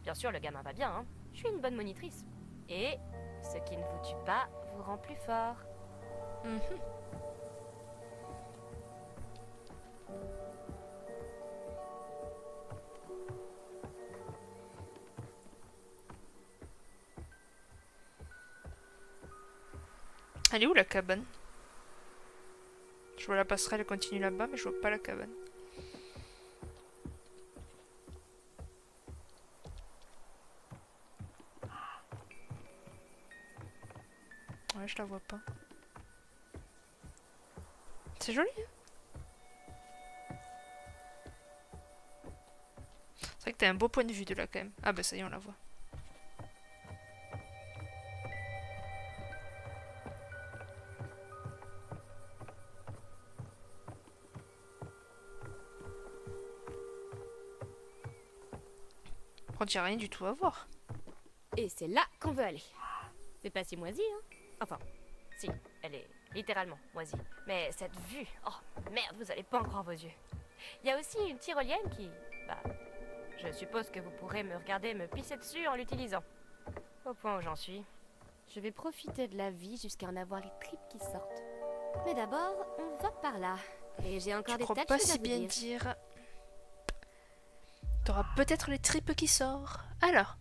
Bien sûr, le gamin va bien, hein. Je suis une bonne monitrice. Et ce qui ne vous tue pas vous rend plus fort. Elle est où la cabane? Je vois la passerelle, elle continue là-bas, mais je vois pas la cabane. Ouais, je la vois pas. C'est joli, hein? C'est vrai que t'as un beau point de vue de là quand même. Ah bah ça y est, on la voit. Par contre, y a rien du tout à voir. Et c'est là qu'on veut aller. C'est pas si moisi, hein? Enfin, si, elle est littéralement moisie. Mais cette vue, oh merde, vous allez pas en croire vos yeux. Il y a aussi une tyrolienne qui... Bah, je suppose que vous pourrez me regarder me pisser dessus en l'utilisant. Au point où j'en suis. Je vais profiter de la vie jusqu'à en avoir les tripes qui sortent. Mais d'abord, on va par là. Et j'ai encore Je des crois tas de pas choses à si vous bien dire. dire. T'auras peut-être les tripes qui sortent. Alors.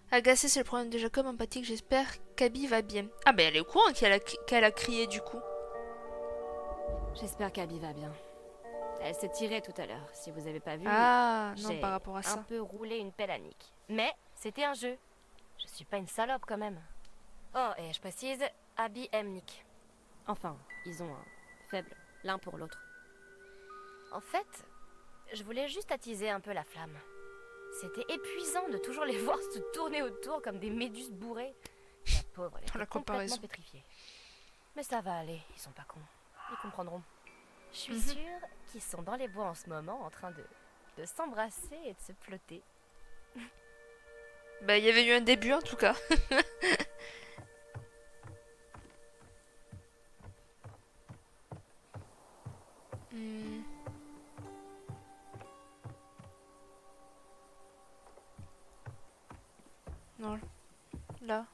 Agacé, c'est le problème de Jacob. Empathique, j'espère qu'Abby va bien. Ah bah elle est au courant qu'elle a crié du coup. J'espère qu'Abby va bien. Elle s'est tirée tout à l'heure, si vous avez pas vu. Ah non, J'ai par rapport à un ça. peu roulé une pelle à Nick. Mais c'était un jeu. Je suis pas une salope quand même. Oh, et je précise, Abby aime Nick. Enfin, ils ont un faible l'un pour l'autre. En fait, je voulais juste attiser un peu la flamme. C'était épuisant de toujours les voir se tourner autour comme des méduses bourrées. La pauvre, elle était La complètement comparaison. pétrifiée. Mais ça va aller, ils sont pas cons. Ils comprendront. Je suis Mhm. sûre qu'ils sont dans les bois en ce moment en train de s'embrasser et de se flotter. Bah il y avait eu un début en tout cas. Hmm. Non. Là.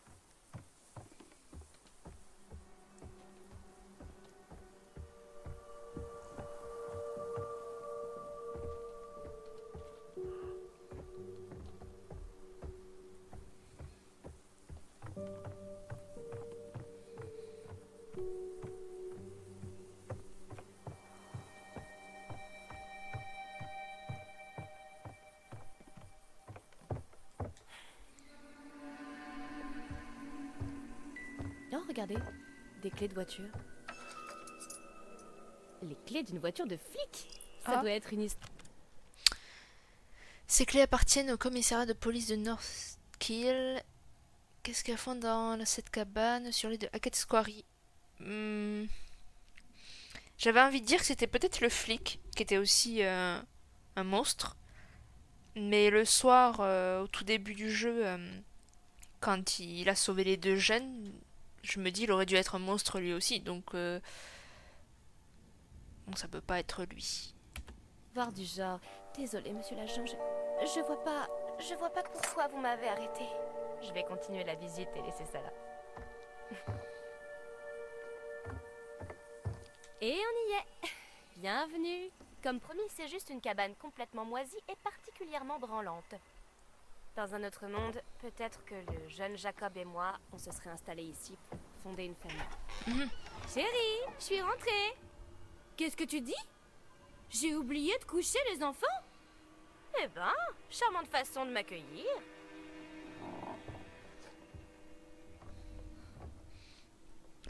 Oh, regardez, des clés de voiture. Les clés d'une voiture de flic. Ça Ah. doit être une histoire. Ces clés appartiennent au commissariat de police de Northkill. Qu'est-ce qu'elles font dans cette cabane sur l'île de Aketsquari? J'avais envie de dire que c'était peut-être le flic, qui était aussi un monstre. Mais le soir, au tout début du jeu, quand il a sauvé les deux jeunes, je me dis il aurait dû être un monstre lui aussi. Donc, bon, ça peut pas être lui. Voir du genre. Désolé, monsieur l'agent, je vois pas pourquoi vous m'avez arrêté. Je vais continuer la visite et laisser ça là. Et on y est. Bienvenue. Comme promis, c'est juste une cabane complètement moisie et particulièrement branlante. Dans un autre monde, peut-être que le jeune Jacob et moi, on se serait installés ici pour fonder une famille. Chérie, je suis rentrée. Qu'est-ce que tu dis? J'ai oublié de coucher les enfants? Eh ben, charmante façon de m'accueillir.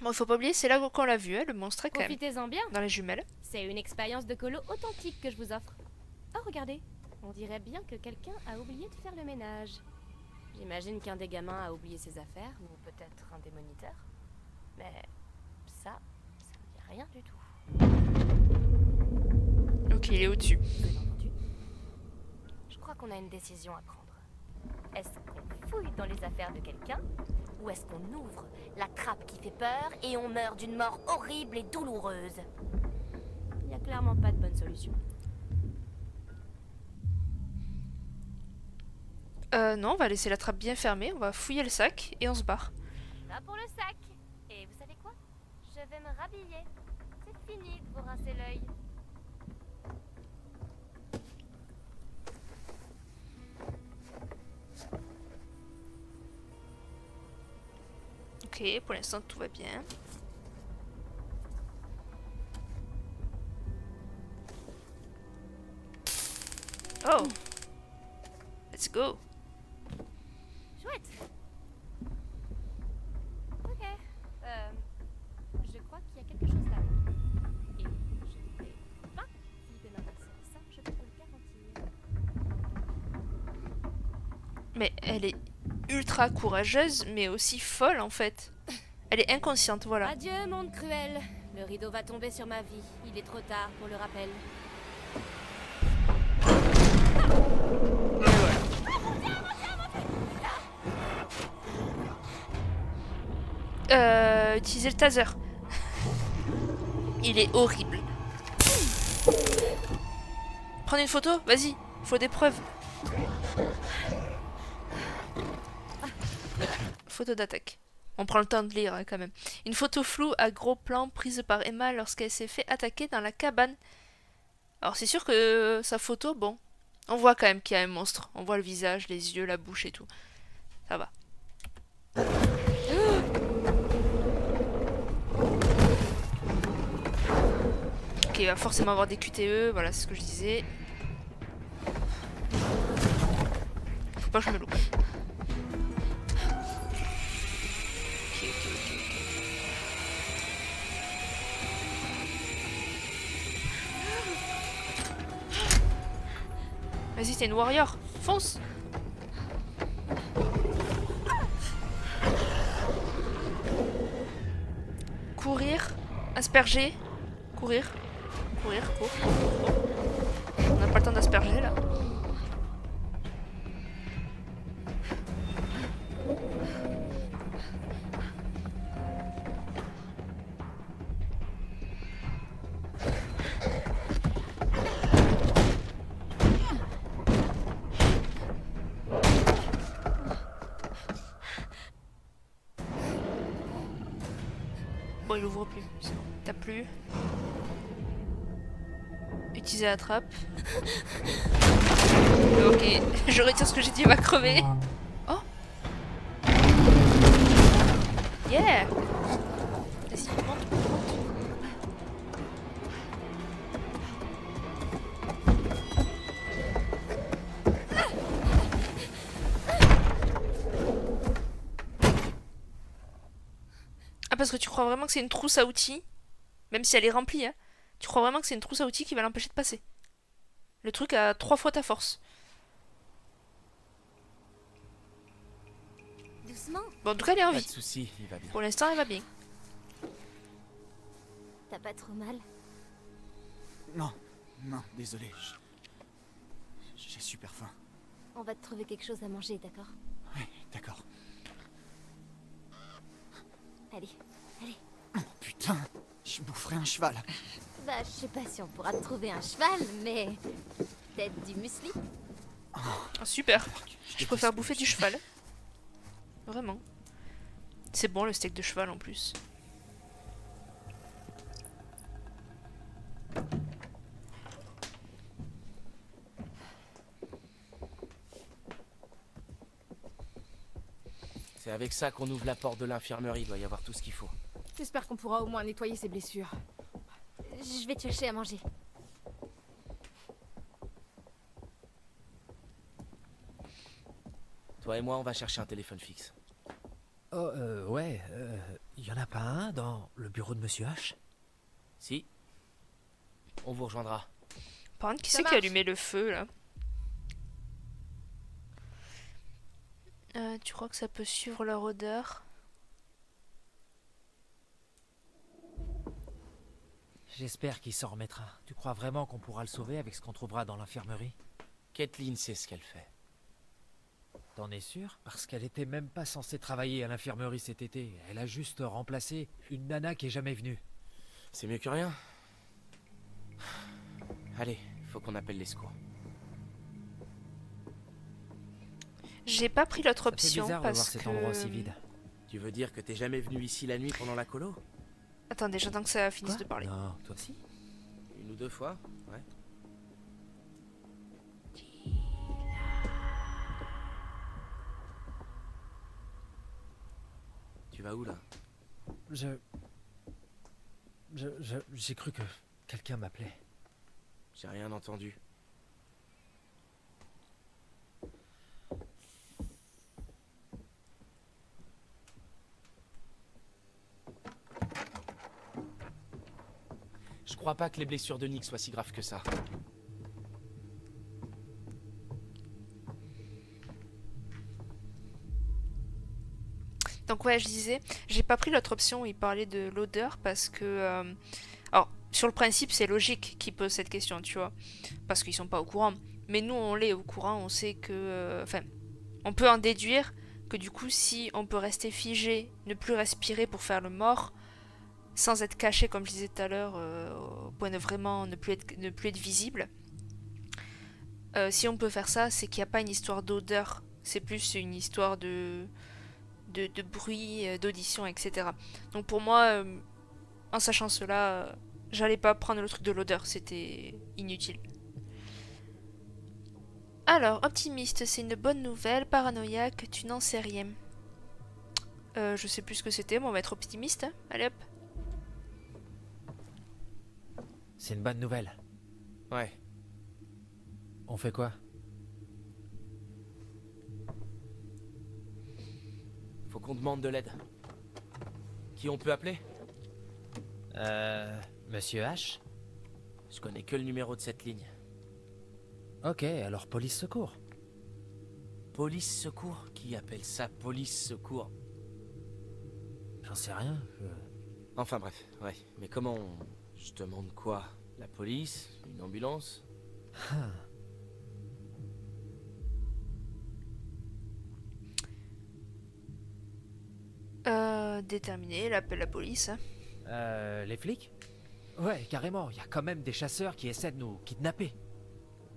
Bon, il faut pas oublier, c'est là qu'on l'a vu, hein, le monstre quand même. Profitez-en bien. Dans les jumelles. C'est une expérience de colo authentique que je vous offre. Oh, regardez. On dirait bien que quelqu'un a oublié de faire le ménage. J'imagine qu'un des gamins a oublié ses affaires, ou peut-être un des moniteurs. Mais ça me dit rien du tout. Ok, il est au-dessus. Vous avez entendu? Je crois qu'on a une décision à prendre. Est-ce qu'on fouille dans les affaires de quelqu'un, ou est-ce qu'on ouvre la trappe qui fait peur et on meurt d'une mort horrible et douloureuse? Il n'y a clairement pas de bonne solution. Non, on va laisser la trappe bien fermée, on va fouiller le sac et on se barre. Va pour le sac. Et vous savez quoi? Je vais me rhabiller. C'est fini de vous rincer l'œil. Ok, pour l'instant tout va bien. Oh! Let's go! Chouette. Ok. Je crois qu'il y a quelque chose là. Et je ne vais pas flipper ma pince. Ça, je peux vous le garantir. Mais elle est ultra courageuse, mais aussi folle en fait. Elle est inconsciente, voilà. Adieu, monde cruel. Le rideau va tomber sur ma vie. Il est trop tard pour le rappel. Utiliser le taser. Il est horrible. Prendre une photo? Vas-y, faut des preuves. Photo d'attaque. On prend le temps de lire hein, quand même. Une photo floue à gros plan prise par Emma lorsqu'elle s'est fait attaquer dans la cabane. Alors c'est sûr que sa photo, bon, on voit quand même qu'il y a un monstre. On voit le visage, les yeux, la bouche et tout. Ça va. Ok, il va forcément avoir des QTE, voilà, c'est ce que je disais. Faut pas que je me loupe. Vas-y, t'es une warrior, fonce! Courir, asperger, courir, cours. On n'a pas le temps d'asperger là. Bon, il ouvre plus. C'est bon. T'as plus. Utiliser la trappe. Ok, je retire ce que j'ai dit, il va crever. Oh. Yeah. Vas-y, monte. Ah, parce que tu crois vraiment que c'est une trousse à outils? Même si elle est remplie, hein. Tu crois vraiment que c'est une trousse à outils qui va l'empêcher de passer? Le truc a 3 fois ta force. Doucement. Bon, en tout cas, elle est en Pas de vie. soucis, il va bien. Pour l'instant, elle va bien. T'as pas trop mal? Non, désolé. J'ai super faim. On va te trouver quelque chose à manger, d'accord? Ouais, d'accord. Allez. Oh putain, je boufferai un cheval. Bah, je sais pas si on pourra te trouver un cheval, mais... peut-être du muesli? Ah, super. Je préfère bouffer du cheval. Vraiment. C'est bon le steak de cheval en plus. C'est avec ça qu'on ouvre la porte de l'infirmerie, il doit y avoir tout ce qu'il faut. J'espère qu'on pourra au moins nettoyer ses blessures. Je vais te chercher à manger. Toi et moi, on va chercher un téléphone fixe. Oh, ouais, y en a pas un dans le bureau de Monsieur H? Si. On vous rejoindra. Par contre, qui Ça c'est qui a marche. allumé le feu là? Tu crois que ça peut suivre leur odeur? J'espère qu'il s'en remettra. Tu crois vraiment qu'on pourra le sauver avec ce qu'on trouvera dans l'infirmerie? Kathleen sait ce qu'elle fait. T'en es sûr? Parce qu'elle était même pas censée travailler à l'infirmerie cet été. Elle a juste remplacé une nana qui est jamais venue. C'est mieux que rien. Allez, faut qu'on appelle les secours. J'ai pas pris l'autre Ça fait option bizarre de voir parce cet que... endroit aussi vide. Tu veux dire que t'es jamais venu ici la nuit pendant la colo? Attendez, j'attends que ça finisse Quoi? de parler. Non, toi aussi? Une ou deux fois, ouais. Tu vas où là? J'ai cru que quelqu'un m'appelait. J'ai rien entendu. Je crois pas que les blessures de Nick soient si graves que ça. Donc ouais, je disais, j'ai pas pris l'autre option où il parlait de l'odeur parce que... alors, sur le principe, c'est logique qu'ils posent cette question, tu vois. Parce qu'ils sont pas au courant. Mais nous, on l'est au courant, on sait que... Enfin, on peut en déduire que du coup, si on peut rester figé, ne plus respirer pour faire le mort, sans être caché, comme je disais tout à l'heure, au point de vraiment ne plus être visible, si on peut faire ça, c'est qu'il n'y a pas une histoire d'odeur, c'est plus une histoire de bruit, d'audition, etc. Donc pour moi, en sachant cela, j'allais pas prendre le truc de l'odeur, c'était inutile. Alors, optimiste, c'est une bonne nouvelle. Paranoïaque, tu n'en sais rien. Je sais plus ce que c'était, mais on va être optimiste. Hein. Allez hop. C'est une bonne nouvelle. Ouais. On fait quoi? Faut qu'on demande de l'aide. Qui on peut appeler? Monsieur H? Je connais que le numéro de cette ligne. Ok, alors police secours. Police secours? Qui appelle ça police secours? J'en sais rien. Enfin bref, ouais. Mais comment on... Je demande quoi? La police? Une ambulance? Déterminé, il appelle la police. Les flics? Ouais, carrément, il y a quand même des chasseurs qui essaient de nous kidnapper.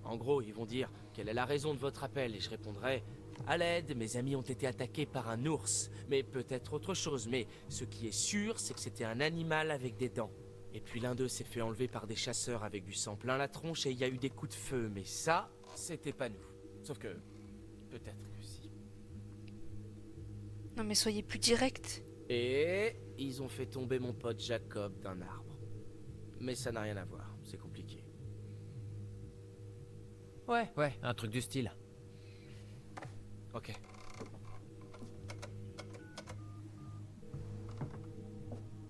En gros, ils vont dire quelle est la raison de votre appel et je répondrai à l'aide, mes amis ont été attaqués par un ours, mais peut-être autre chose. Mais ce qui est sûr, c'est que c'était un animal avec des dents. Et puis l'un d'eux s'est fait enlever par des chasseurs avec du sang plein la tronche et il y a eu des coups de feu. Mais ça, c'était pas nous. Sauf que peut-être que si. Non mais soyez plus direct. Et ils ont fait tomber mon pote Jacob d'un arbre. Mais ça n'a rien à voir, c'est compliqué. Ouais, un truc du style. Ok.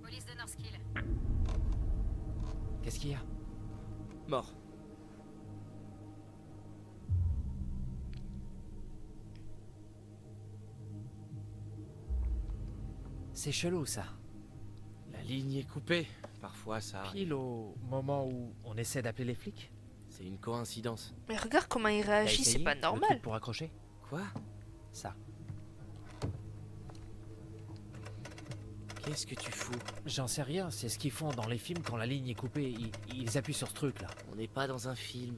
Police de Northkill. Qu'est-ce qu'il y a? Mort. C'est chelou ça. La ligne est coupée. Parfois ça arrive. Pile au moment où on essaie d'appeler les flics. C'est une coïncidence. Mais regarde comment il T'as réagit, c'est essayé pas le normal. truc pour accrocher? Quoi? Ça. Qu'est-ce que tu fous? J'en sais rien, c'est ce qu'ils font dans les films quand la ligne est coupée. Ils appuient sur ce truc là. On n'est pas dans un film.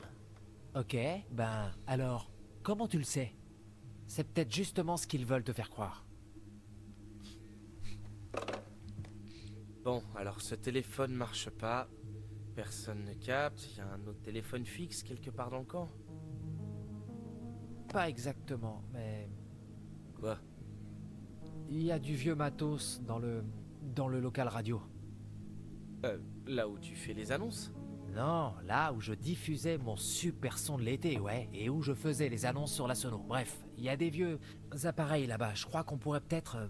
Ok, ben alors, comment tu le sais? C'est peut-être justement ce qu'ils veulent te faire croire. Bon, alors ce téléphone marche pas. Personne ne capte. Il y a un autre téléphone fixe quelque part dans le camp. Pas exactement, mais Quoi? il y a du vieux matos dans le local radio. Là où tu fais les annonces? Non, là où je diffusais mon super son de l'été, ouais, et où je faisais les annonces sur la sono. Bref, il y a des vieux appareils là-bas. Je crois qu'on pourrait peut-être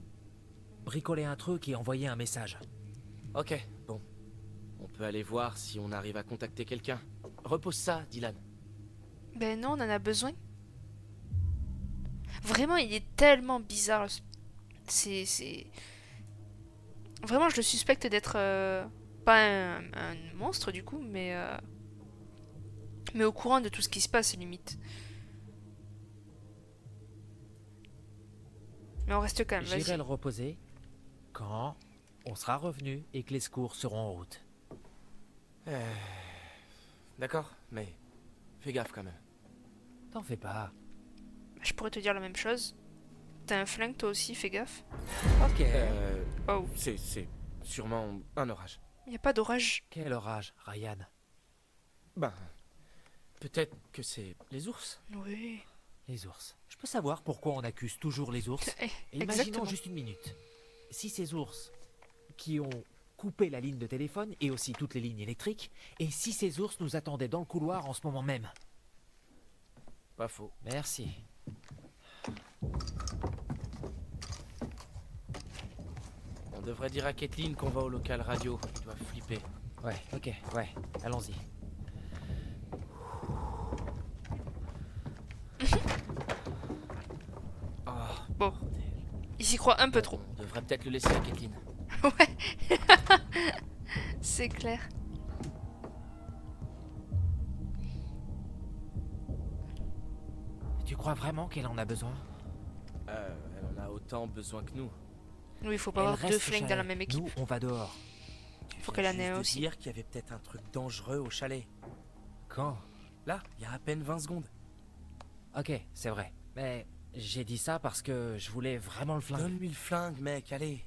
bricoler un truc et envoyer un message. Ok, bon. On peut aller voir si on arrive à contacter quelqu'un. Repose ça, Dylan. Ben non, on en a besoin. Vraiment, il est tellement bizarre. C'est... Vraiment, je le suspecte d'être... pas un monstre, du coup, mais au courant de tout ce qui se passe, limite. Mais on reste calme, J'irai vas-y. le reposer quand on sera revenu et que les secours seront en route. D'accord, mais fais gaffe quand même. T'en fais pas. Je pourrais te dire la même chose. T'as un flingue, toi aussi, fais gaffe. Ok. Oh, C'est sûrement un orage. y a pas d'orage. Quel orage, Ryan? Ben, peut-être que c'est les ours. Oui. Les ours. Je peux savoir pourquoi on accuse toujours les ours? Et imaginons Exactement. juste une minute. Si ces ours qui ont coupé la ligne de téléphone et aussi toutes les lignes électriques, et si ces ours nous attendaient dans le couloir en ce moment même? Pas faux. Merci. On devrait dire à Kathleen qu'on va au local radio. Il doit flipper. Ouais, ok, ouais, allons-y. Oh, Bon. Il s'y croit un peu trop. On devrait peut-être le laisser à Kathleen. Ouais. C'est clair. Tu crois vraiment qu'elle en a besoin? Elle en a autant besoin que nous. Oui, il faut pas Elle avoir deux reste au flingues dans chalet. la même équipe. Nous, on va dehors. Faut qu'elle en ait Juste un de aussi. dire qu'il y avait peut-être un truc dangereux au chalet. Quand? Là, il y a à peine 20 secondes. Ok, c'est vrai. Mais j'ai dit ça parce que je voulais vraiment le flingue. Donne-lui le flingue, mec, allez.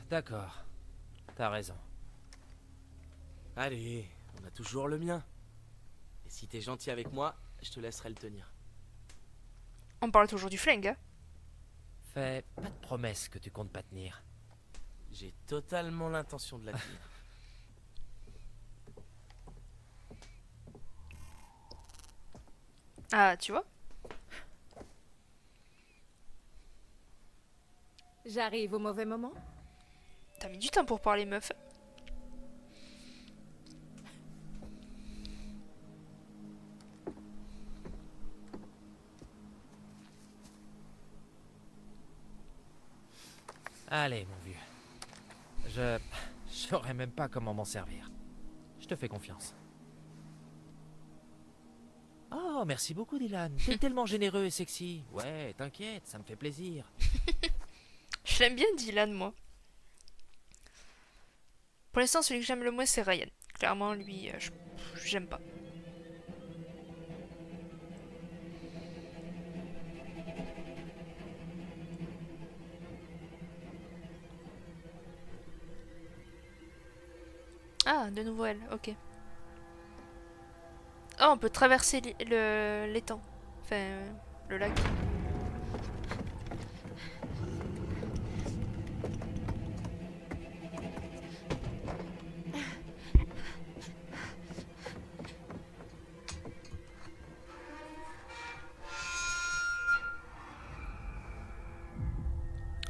D'accord. T'as raison. Allez, on a toujours le mien. Et si t'es gentil avec moi, je te laisserai le tenir. On parle toujours du flingue, hein. Fais pas de promesses que tu comptes pas tenir. J'ai totalement l'intention de la tenir. Ah, tu vois? J'arrive au mauvais moment. T'as mis du temps pour parler, meuf. Allez, mon vieux. Je saurais même pas comment m'en servir. Je te fais confiance. Oh, merci beaucoup, Dylan. T'es tellement généreux et sexy. Ouais, t'inquiète, ça me fait plaisir. Je l'aime bien, Dylan, moi. Pour l'instant, celui que j'aime le moins, c'est Ryan. Clairement, lui, j'aime pas. Ah, de nouveau elle, ok. Oh, on peut traverser l'étang. Enfin, le lac.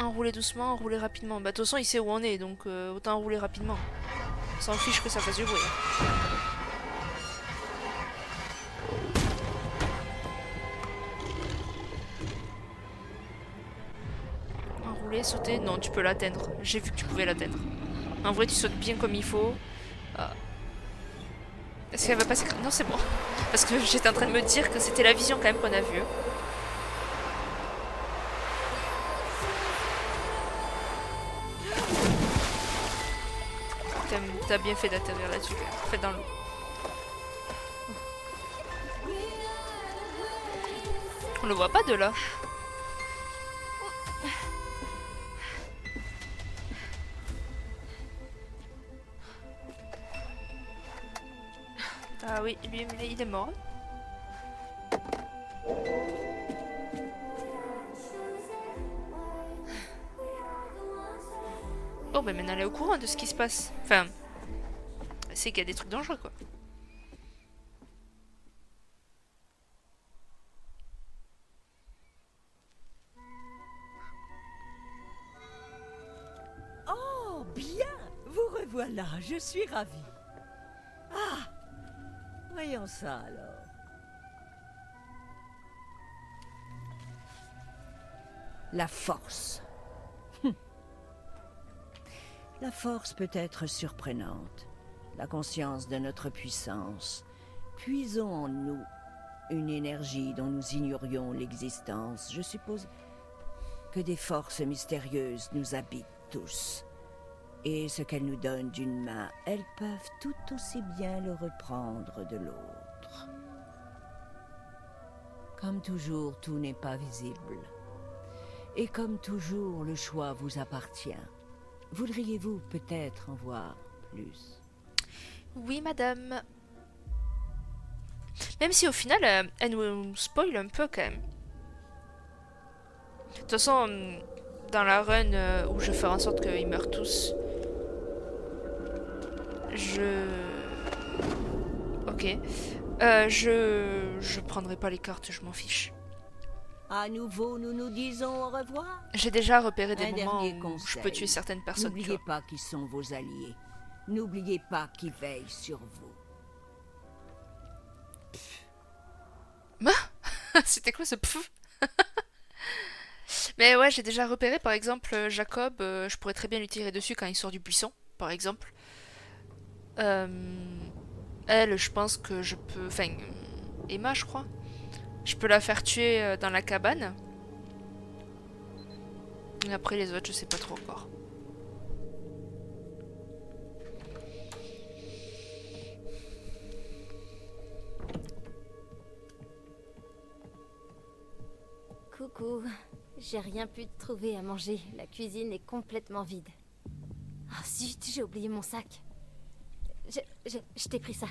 Enrouler doucement, enrouler rapidement. Bah de toute façon il sait où on est, donc autant enrouler rapidement. On s'en fiche que ça fasse du bruit. Enrouler, sauter, non tu peux l'atteindre. J'ai vu que tu pouvais l'atteindre. En vrai tu sautes bien comme il faut. Est-ce qu'elle va passer... Non c'est bon. Parce que j'étais en train de me dire que c'était la vision quand même qu'on a vue. T'as bien fait d'atterrir là-dessus, en fait dans l'eau. On le voit pas de là. Ah oui, lui il est mort. Oh bah maintenant elle est au courant de ce qui se passe. Enfin, c'est qu'il y a des trucs dangereux quoi. Oh, bien! Vous revoilà, je suis ravie. Ah! Voyons ça alors. La force. La force peut être surprenante. La conscience de notre puissance. Puisons en nous une énergie dont nous ignorions l'existence. Je suppose que des forces mystérieuses nous habitent tous. Et ce qu'elles nous donnent d'une main, elles peuvent tout aussi bien le reprendre de l'autre. Comme toujours, tout n'est pas visible. Et comme toujours, le choix vous appartient. Voudriez-vous peut-être en voir plus? Oui madame. Même si au final, elle nous spoil un peu quand même. De toute façon, dans la run où je vais faire en sorte qu'ils meurent tous, Ok. Je prendrai pas les cartes, je m'en fiche. À nouveau, nous nous disons au revoir. J'ai déjà repéré des Un moments dernier où je conseil. peux tuer certaines personnes. Tu N'oubliez vois. pas qui sont vos alliés. N'oubliez pas qui veille sur vous. C'était quoi ce pfff? Mais ouais, j'ai déjà repéré par exemple Jacob, je pourrais très bien lui tirer dessus quand il sort du buisson, par exemple. Elle, je pense que je peux... Enfin, Emma, je crois. Je peux la faire tuer dans la cabane. Et après les autres, je sais pas trop encore. Coucou. J'ai rien pu trouver à manger. La cuisine est complètement vide. Ah zut, j'ai oublié mon sac. Je t'ai pris ça.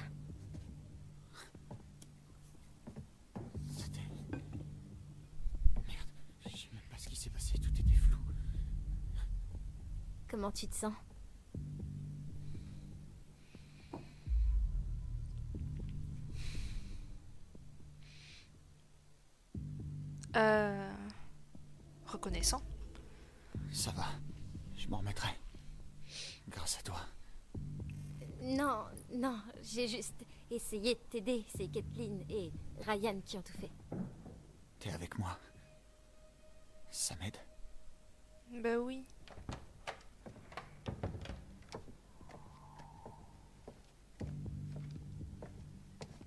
C'était... Merde, je sais même pas ce qui s'est passé, tout était flou. Comment tu te sens? Reconnaissant. Ça va, je m'en remettrai. Grâce à toi. Non, non, j'ai juste essayé de t'aider. C'est Kathleen et Ryan qui ont tout fait. T'es avec moi. Ça m'aide. Bah oui.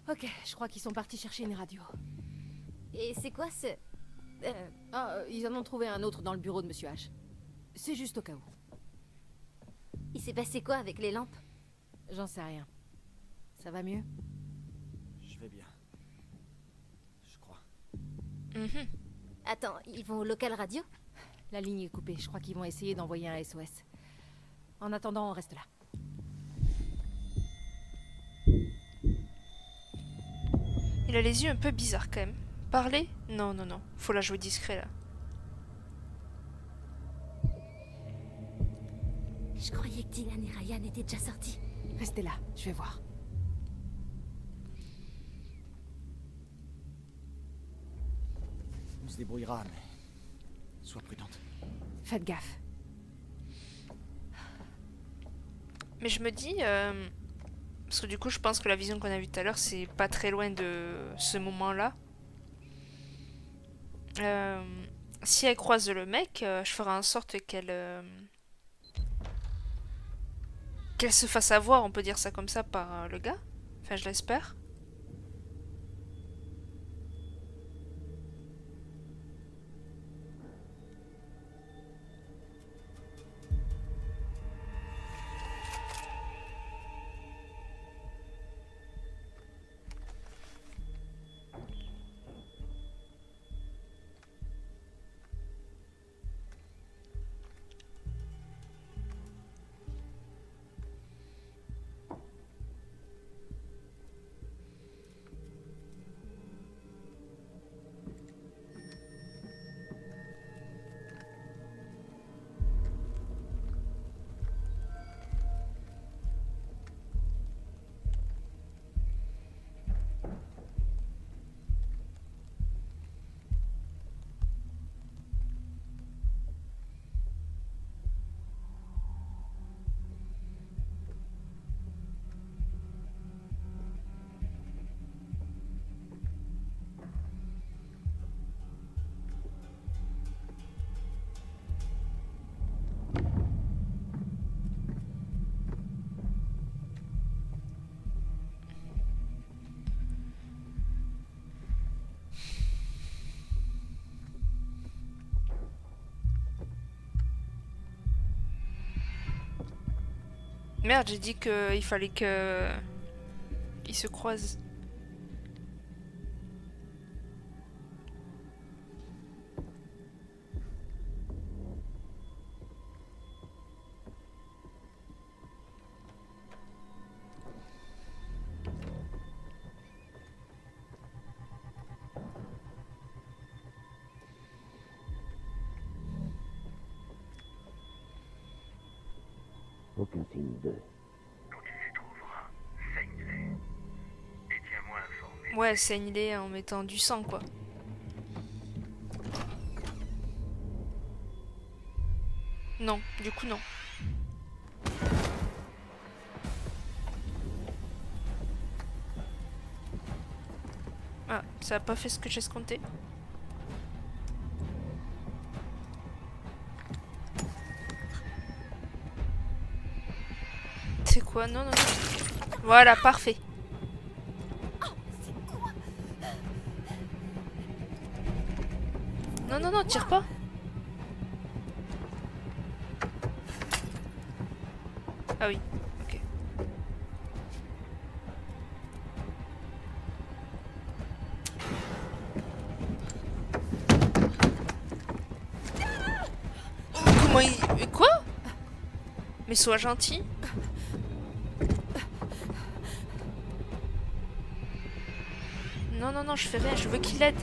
Ok, je crois qu'ils sont partis chercher une radio. Et c'est quoi ce... Ils en ont trouvé un autre dans le bureau de Monsieur H. C'est juste au cas où. Il s'est passé quoi avec les lampes? J'en sais rien. Ça va mieux? Je vais bien. Je crois. Attends, ils vont au local radio? La ligne est coupée. Je crois qu'ils vont essayer d'envoyer un SOS. En attendant, on reste là. Il a les yeux un peu bizarres quand même. Parler? Non, non, non. Faut la jouer discret là. Je croyais que Dylan et Ryan étaient déjà sortis. Restez là, je vais voir. On se débrouillera, mais... Sois prudente. Faites gaffe. Mais je me dis... Parce que du coup, je pense que la vision qu'on a vue tout à l'heure, c'est pas très loin de ce moment-là. Si elle croise le mec, je ferai en sorte qu'elle se fasse avoir, on peut dire ça comme ça, par le gars. Enfin, je l'espère. Merde, j'ai dit qu'il fallait que... ils se croisent. Aucun signe d'eux. Quand tu les trouveras, saigne-les. Et tiens-moi informé. Ouais, saigne-les en mettant du sang, quoi. Non, du coup, non. Ah, ça a pas fait ce que j'escomptais. C'est quoi? Non, non, non. Voilà, parfait. Non, non, non, tire pas. Ah oui, ok. Comment il... Mais quoi? Mais sois gentil. Non, non, non, je fais rien, je veux qu'il aide.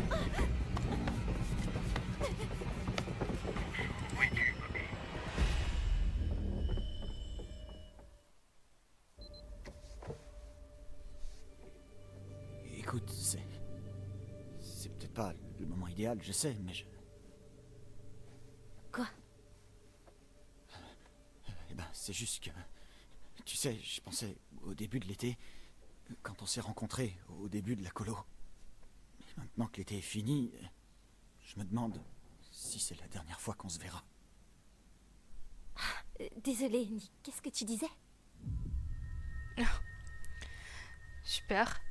Écoute, c'est peut-être pas le moment idéal, je sais, mais je... Quoi? Eh ben, c'est juste que... Tu sais, je pensais au début de l'été, quand on s'est rencontrés, au début de la colo. Mais maintenant que l'été est fini, je me demande si c'est la dernière fois qu'on se verra. Désolée, Nick, qu'est-ce que tu disais? Super.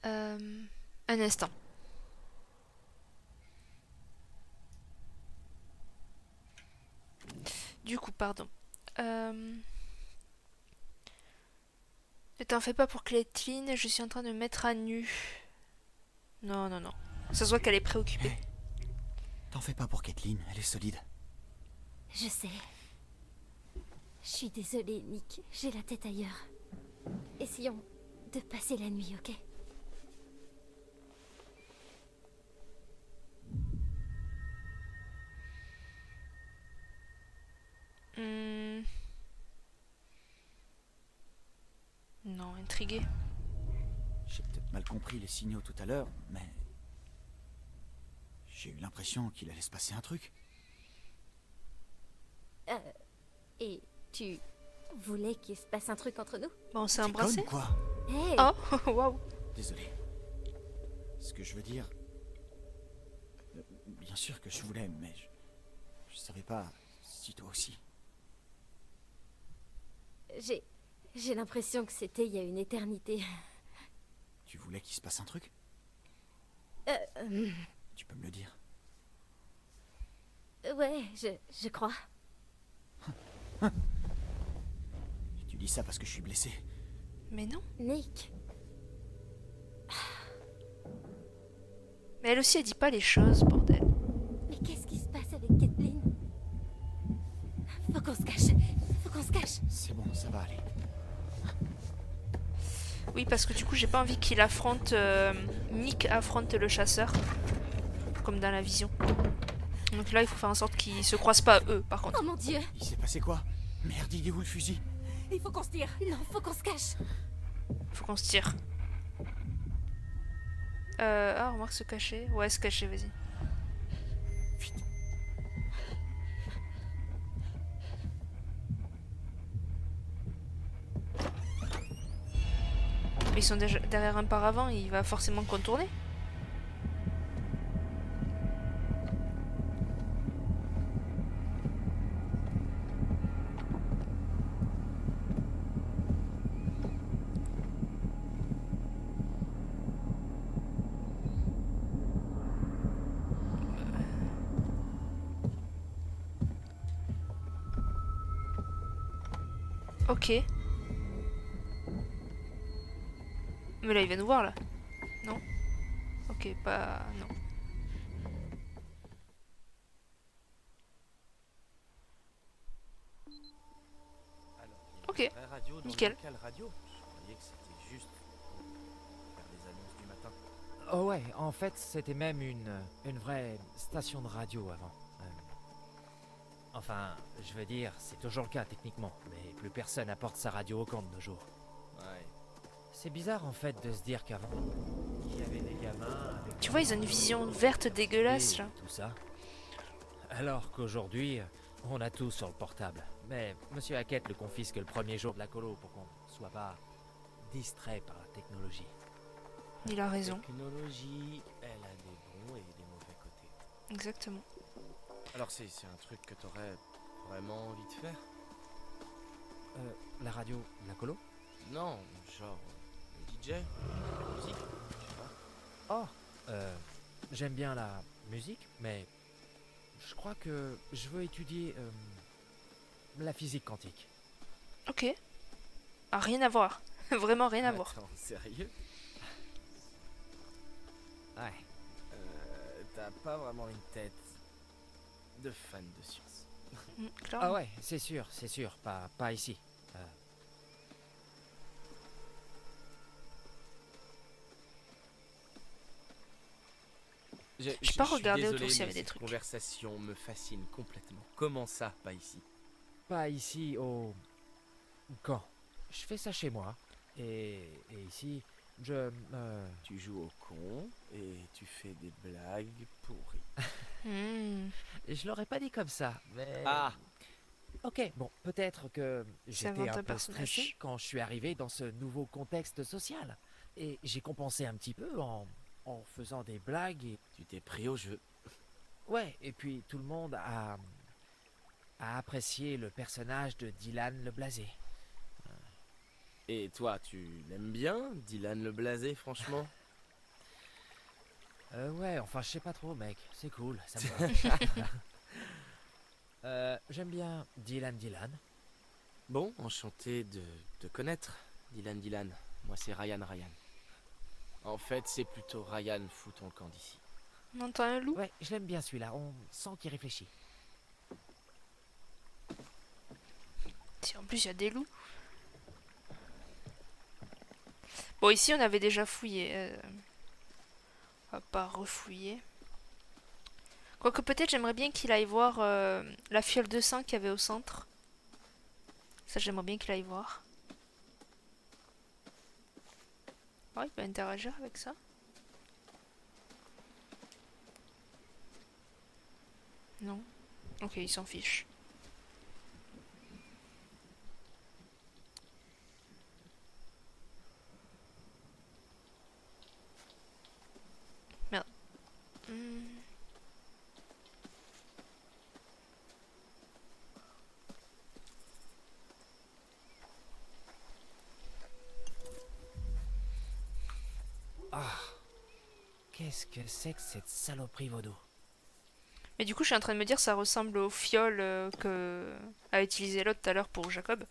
Un instant. Du coup, pardon. Ne t'en fais pas pour Caitlin, je suis en train de me mettre à nu. Non, non, non. Ça se voit qu'elle est préoccupée. Hey, t'en fais pas pour Caitlin, elle est solide. Je sais. Je suis désolée, Nick, j'ai la tête ailleurs. Essayons de passer la nuit, ok? Non, intriguée. J'ai peut-être mal compris les signaux tout à l'heure, mais... J'ai eu l'impression qu'il allait se passer un truc. Et tu voulais qu'il se passe un truc entre nous? Bon, on s'est T'es embrassé. conne, quoi. Hey! Oh, waouh. Désolé. Ce que je veux dire... Bien sûr que je voulais, mais je savais pas si toi aussi. J'ai l'impression que c'était il y a une éternité. Tu voulais qu'il se passe un truc? Euh, Tu peux me le dire? Ouais, je crois. Tu dis ça parce que je suis blessé. Mais non. Nick, Mais elle aussi, elle dit pas les choses, bordel. mais qu'est-ce qui se passe avec Caitlin? Faut qu'on se cache. Faut qu'on se cache. C'est bon, ça va aller. Oui, parce que du coup, j'ai pas envie qu'il affronte... Nick affronte le chasseur. Comme dans la vision. Donc là, il faut faire en sorte qu'ils se croisent pas, eux, par contre. Oh mon Dieu! Il s'est passé quoi? Merde, il est où le fusil? Il faut qu'on se tire. Non, faut qu'on se cache. Faut qu'on se tire. Remarque se cacher. Ouais, se cacher, vas-y. Mais ils sont déjà derrière un paravent, il va forcément contourner. Ok. Mais là, il va nous voir, là. Non? Ok, pas... Non. Ok, nickel. Radio. Je croyais que c'était juste faire des annonces du matin. Oh ouais, en fait, c'était même une vraie station de radio avant. Enfin, je veux dire, c'est toujours le cas techniquement, mais plus personne apporte sa radio au camp de nos jours. Ouais. C'est bizarre en fait de se dire qu'avant, il y avait des gamins avec... Tu vois, ils ont une vision verte dégueulasse, là. Tout ça. Alors qu'aujourd'hui, on a tout sur le portable. Mais Monsieur Hackett le confisque le premier jour de la colo pour qu'on soit pas distrait par la technologie. Il a raison. Technologie, elle a des bons et des mauvais côtés. Exactement. Alors c'est un truc que t'aurais vraiment envie de faire? La radio, la colo? Non, genre le DJ, la musique, je sais pas. Oh, j'aime bien la musique, mais je crois que je veux étudier la physique quantique. Ok. Ah, rien à voir. Vraiment rien à voir. Attends, sérieux? Ouais. T'as pas vraiment une tête de fan de science. Clairement. Ah ouais, c'est sûr, pas ici. J'ai pas suis regardé désolé, autour s'il y mais avait des cette trucs. conversation me fascine complètement. Comment ça, pas ici? Pas ici au camp. Je fais ça chez moi. Et ici, Tu joues au con et tu fais des blagues pourries. Je l'aurais pas dit comme ça, mais... Ah! Ok, bon, peut-être que Ça j'étais invente un un peu personnage. stressé quand je suis arrivé dans ce nouveau contexte social. Et j'ai compensé un petit peu en faisant des blagues et... Tu t'es pris au jeu. Ouais, et puis tout le monde a apprécié le personnage de Dylan le Blasé. Et toi, tu l'aimes bien, Dylan le Blasé, franchement? Ouais, enfin, je sais pas trop, mec. C'est cool, ça me va. J'aime bien Dylan. Bon, enchanté de te connaître, Dylan. Moi, c'est Ryan. En fait, c'est plutôt Ryan, fous ton camp d'ici. On entend un loup? Ouais, je l'aime bien celui-là. On sent qu'il réfléchit. Si, en plus, il y a des loups. Bon, ici, on avait déjà fouillé. On va pas refouiller. Quoique, peut-être, j'aimerais bien qu'il aille voir la fiole de sang qu'il y avait au centre. Ça, j'aimerais bien qu'il aille voir. Oh, il peut interagir avec ça. Non. Ok, il s'en fiche. Merde. Qu'est-ce que c'est que cette saloperie vaudou? Mais du coup, je suis en train de me dire, ça ressemble au fiole que a utilisé l'autre tout à l'heure pour Jacob.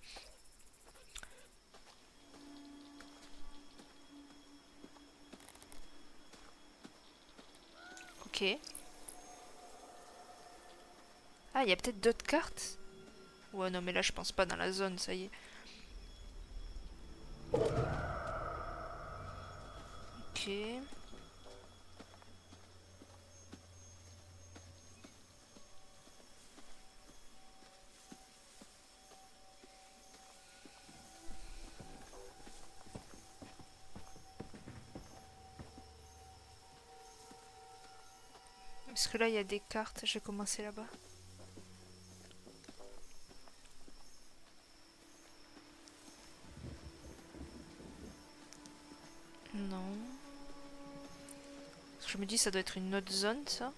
Ok. Ah, il y a peut-être d'autres cartes? Ouais, non, mais là, je pense pas dans la zone, ça y est. Ok. Parce que là, il y a des cartes. Je vais commencer là-bas. Non. Parce que je me dis, ça doit être une autre zone, ça.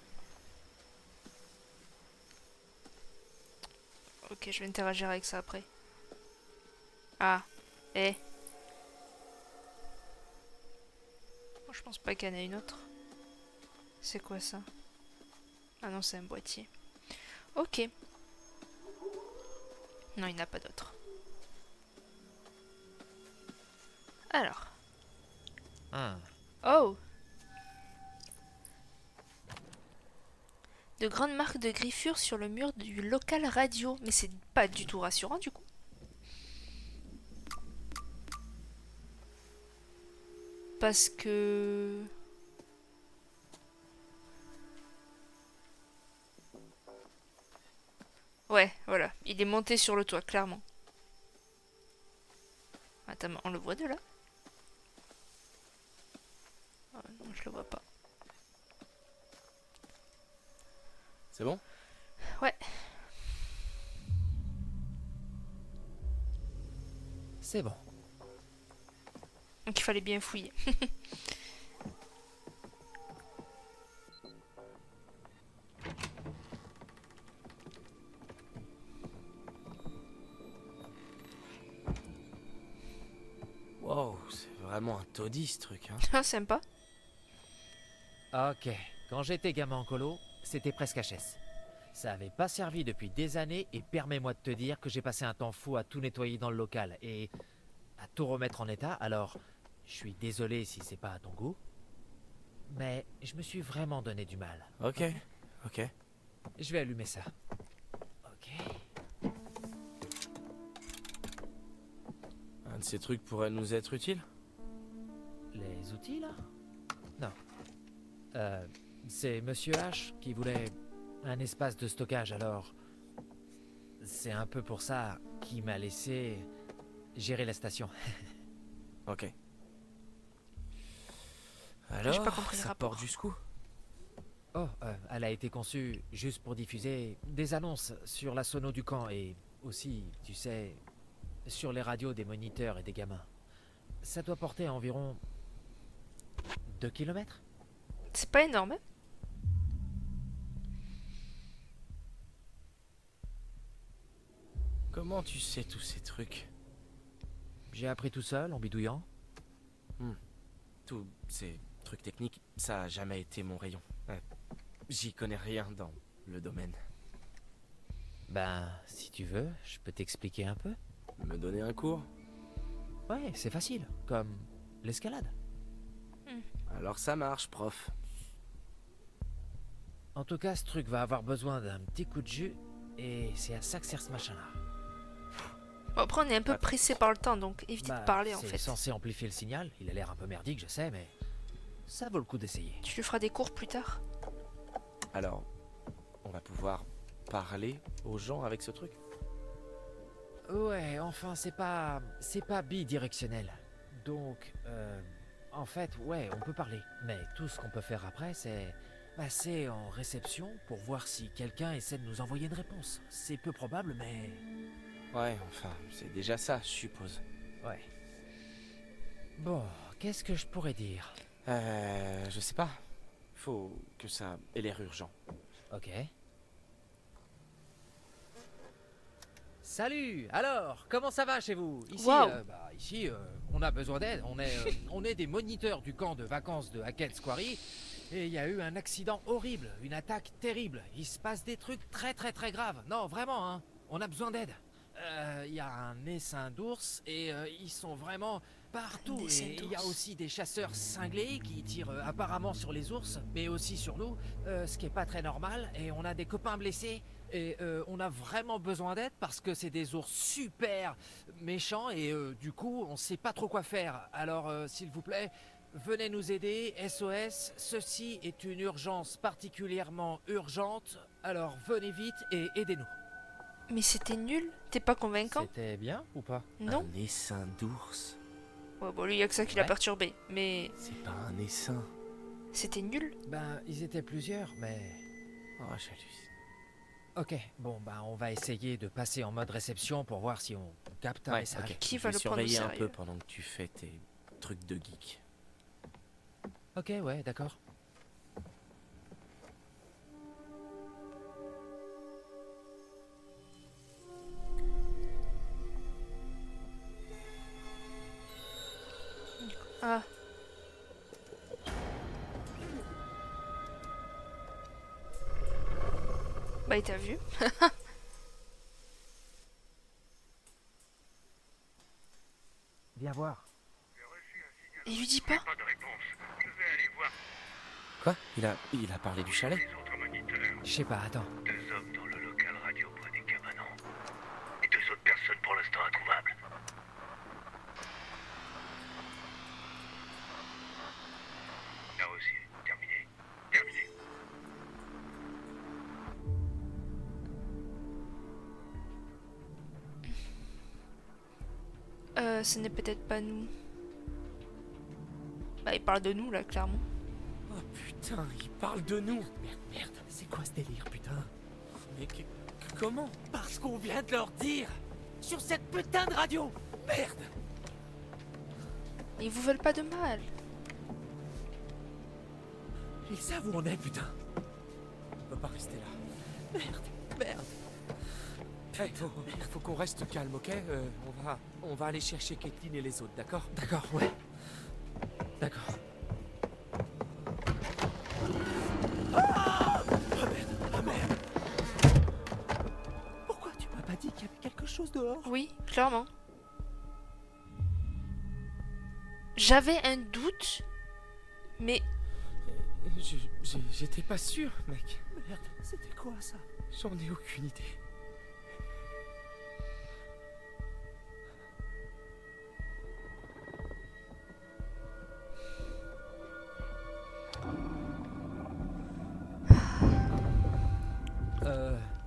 Ok, je vais interagir avec ça après. Ah. Eh. Bon, je pense pas qu'il y en ait une autre. C'est quoi ça? Ah non, c'est un boîtier. Ok. Non, il n'y en a pas d'autre. Alors. Oh! De grandes marques de griffures sur le mur du local radio. Mais c'est pas du tout rassurant du coup. Parce que... Ouais, voilà. Il est monté sur le toit, clairement. Attends, on le voit de là? Oh, non, je le vois pas. C'est bon? Ouais. C'est bon. Donc il fallait bien fouiller. Oh, c'est vraiment un taudis ce truc, hein. Ah, sympa. Ok, quand j'étais gamin en colo, c'était presque HS. Ça avait pas servi depuis des années et permets-moi de te dire que j'ai passé un temps fou à tout nettoyer dans le local et à tout remettre en état, alors je suis désolé si c'est pas à ton goût, mais je me suis vraiment donné du mal. Ok, ok. Je vais allumer ça. Ok. Un de ces trucs pourrait nous être utile? Les outils là? Non. C'est Monsieur H qui voulait un espace de stockage, alors c'est un peu pour ça qu'il m'a laissé gérer la station. Ok. Alors, J'ai pas compris le ça rapport. porte jusqu'où? Oh, elle a été conçue juste pour diffuser des annonces sur la sono du camp et aussi, tu sais, sur les radios des moniteurs et des gamins. Ça doit porter environ 2 kilomètres. C'est pas énorme, hein? Comment tu sais tous ces trucs? J'ai appris tout seul en bidouillant. Tous ces trucs techniques, ça a jamais été mon rayon. J'y connais rien dans le domaine. Ben, si tu veux, je peux t'expliquer un peu. Me donner un cours? Ouais, c'est facile, comme l'escalade. Alors ça marche, prof. En tout cas, ce truc va avoir besoin d'un petit coup de jus, et c'est à ça que sert ce machin-là. Bon, après, on est un peu pressé par le temps, donc évite de parler en C'est fait. censé amplifier le signal, il a l'air un peu merdique, je sais, mais ça vaut le coup d'essayer. Tu lui feras des cours plus tard. Alors, on va pouvoir parler aux gens avec ce truc? Ouais, enfin, c'est pas bidirectionnel. Donc, en fait, ouais, on peut parler. Mais tout ce qu'on peut faire après, c'est passer en réception pour voir si quelqu'un essaie de nous envoyer une réponse. C'est peu probable, mais... Ouais, enfin, c'est déjà ça, je suppose. Ouais. Bon, qu'est-ce que je pourrais dire? Je sais pas. Faut que ça ait l'air urgent. Ok. Salut. Alors, comment ça va chez vous? Ici, Wow. ici, on a besoin d'aide. On est des moniteurs du camp de vacances de Hackett's Quarry. Et il y a eu un accident horrible, une attaque terrible. Il se passe des trucs très très très graves. Non, vraiment, hein. On a besoin d'aide. Il y a un essaim d'ours et ils sont vraiment partout. Des Et il y a aussi des chasseurs cinglés qui tirent apparemment sur les ours, mais aussi sur nous, ce qui est pas très normal. Et on a des copains blessés et on a vraiment besoin d'aide parce que c'est des ours super méchants et du coup on sait pas trop quoi faire. Alors s'il vous plaît, venez nous aider. SOS, ceci est une urgence particulièrement urgente. Alors venez vite et aidez-nous. Mais c'était nul. T'es pas convaincant? C'était bien ou pas? Non. Un essaim d'ours? Ouais, bon, lui, il y a que ça qui l'a Ouais. perturbé. Mais C'est pas un essaim. c'était nul. Ben, ils étaient plusieurs, mais... Oh, j'hallucine. Ok, bon, ben, on va essayer de passer en mode réception pour voir si on capte un Ouais, message. ok. Qui Je va vais le prendre au surveiller un sérieux? peu pendant que tu fais tes trucs de geek. Ok, ouais, d'accord. Ah. Bah, il t'a vu. Viens voir. Il lui dit pas. Pas de réponse. Je vais aller voir Quoi? Il a parlé du chalet? les autres moniteurs. Je sais pas, attends. 2 hommes dans le local radio près des cabanons. Et 2 autres personnes pour l'instant introuvables. Là aussi, terminé. Terminé. Ce n'est peut-être pas nous. Bah, il parle de nous, là, clairement. Oh putain, il parle de nous! Merde, c'est quoi ce délire, putain? Mais comment? Parce qu'on vient de leur dire! Sur cette putain de radio! Merde! Ils vous veulent pas de mal. Ils savent où on est, putain! On peut pas rester là. Merde. Hey, faut qu'on reste calme, ok? On va aller chercher Caitlin et les autres, d'accord? D'accord, ouais. D'accord. Ah merde. Pourquoi tu m'as pas dit qu'il y avait quelque chose dehors? Oui, clairement. J'avais un doute, mais J'étais pas sûr, mec. Merde, c'était quoi ça? J'en ai aucune idée.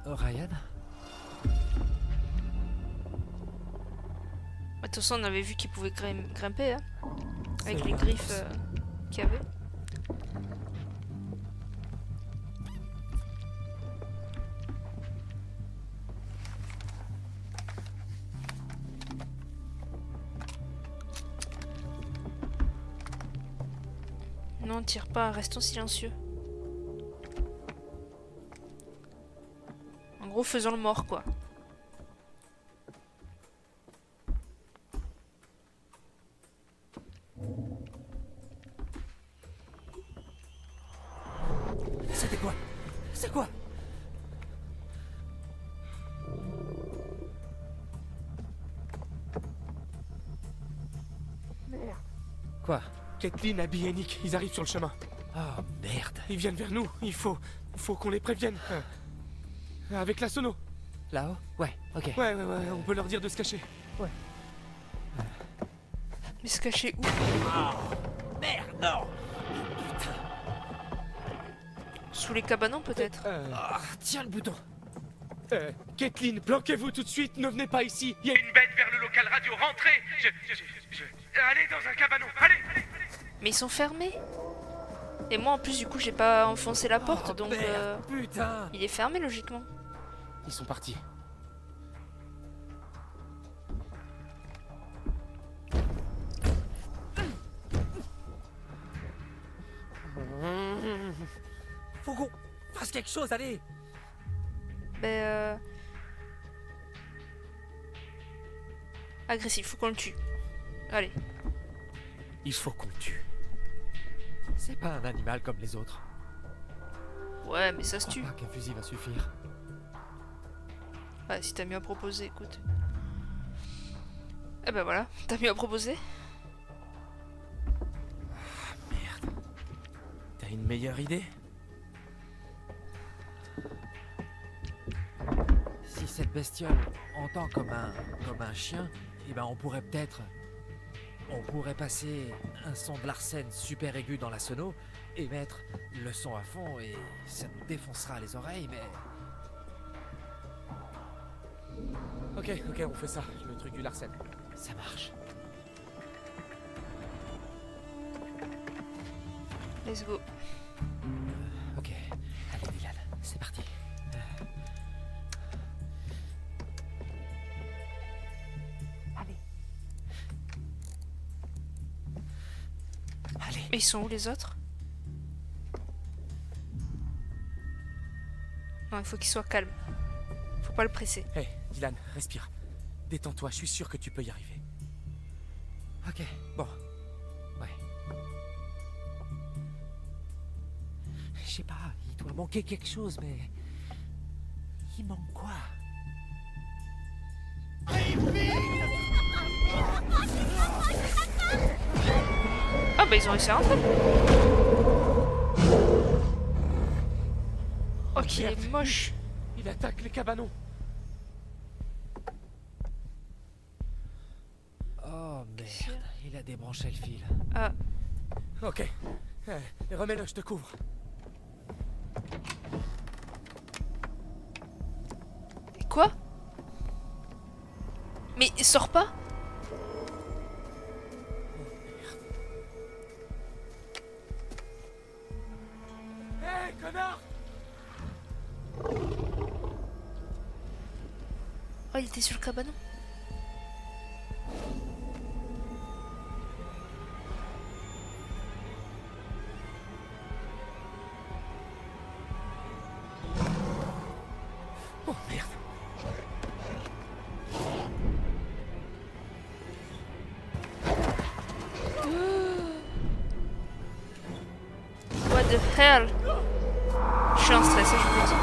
Ryan? de toute façon on avait vu qu'il pouvait grimper, hein, avec C'est les vrai. griffes qu'il y avait. Non, tire pas, restons silencieux. En gros, faisons le mort, quoi. C'était quoi? C'est quoi? Quoi? Caitlin, Abby et Nick, ils arrivent sur le chemin. Oh merde. Ils viennent vers nous. Il faut qu'on les prévienne. Avec la sono. Là-haut? Ouais, ok. Ouais, on peut leur dire de se cacher. Mais se cacher où? Merde, non! Sous les cabanons, peut-être? Tiens le bouton. Caitlin, planquez-vous tout de suite, ne venez pas ici. Il y a Une bête vers le local radio, rentrez! Allez dans un cabanon, allez! Mais ils sont fermés. Et moi, en plus, du coup, j'ai pas enfoncé la porte, donc Merde, putain! il est fermé, logiquement. Ils sont partis. Faut qu'on fasse quelque chose, allez! Agressif, faut qu'on le tue. Allez. Il faut qu'on le tue. C'est pas un animal comme les autres. Ouais, mais ça se Je tue. crois pas qu'un fusil va suffire. Ouais, si t'as mieux à proposer, écoute. Eh ben voilà, t'as mieux à proposer. Merde. T'as une meilleure idée? Si cette bestiole entend comme un chien, eh ben on pourrait passer un son de Larsen super aigu dans la sono et mettre le son à fond et ça nous défoncera les oreilles, mais... Ok, on fait ça. Le truc du Larsen. Ça marche. Let's go. Ok, allez Dylan, c'est parti. Allez. Et ils sont où les autres? Non, il faut qu'il soit calme. Faut pas le presser. Hey, Dylan, respire. Détends-toi, je suis sûr que tu peux y arriver. Ok, Bon, ouais. Je sais pas, il doit manquer quelque chose, mais... Il manque quoi? Ah bah ils ont réussi à rentrer. Oh qu'il est moche. il attaque les cabanons. Oh merde, il a débranché le fil. Ah, Ok. Remets-le, je te couvre. quoi? Mais sors pas. Hey, connard! Oh, il était sur le cabanon. Oh merde. the hell? Je suis en stress, je vous le dis.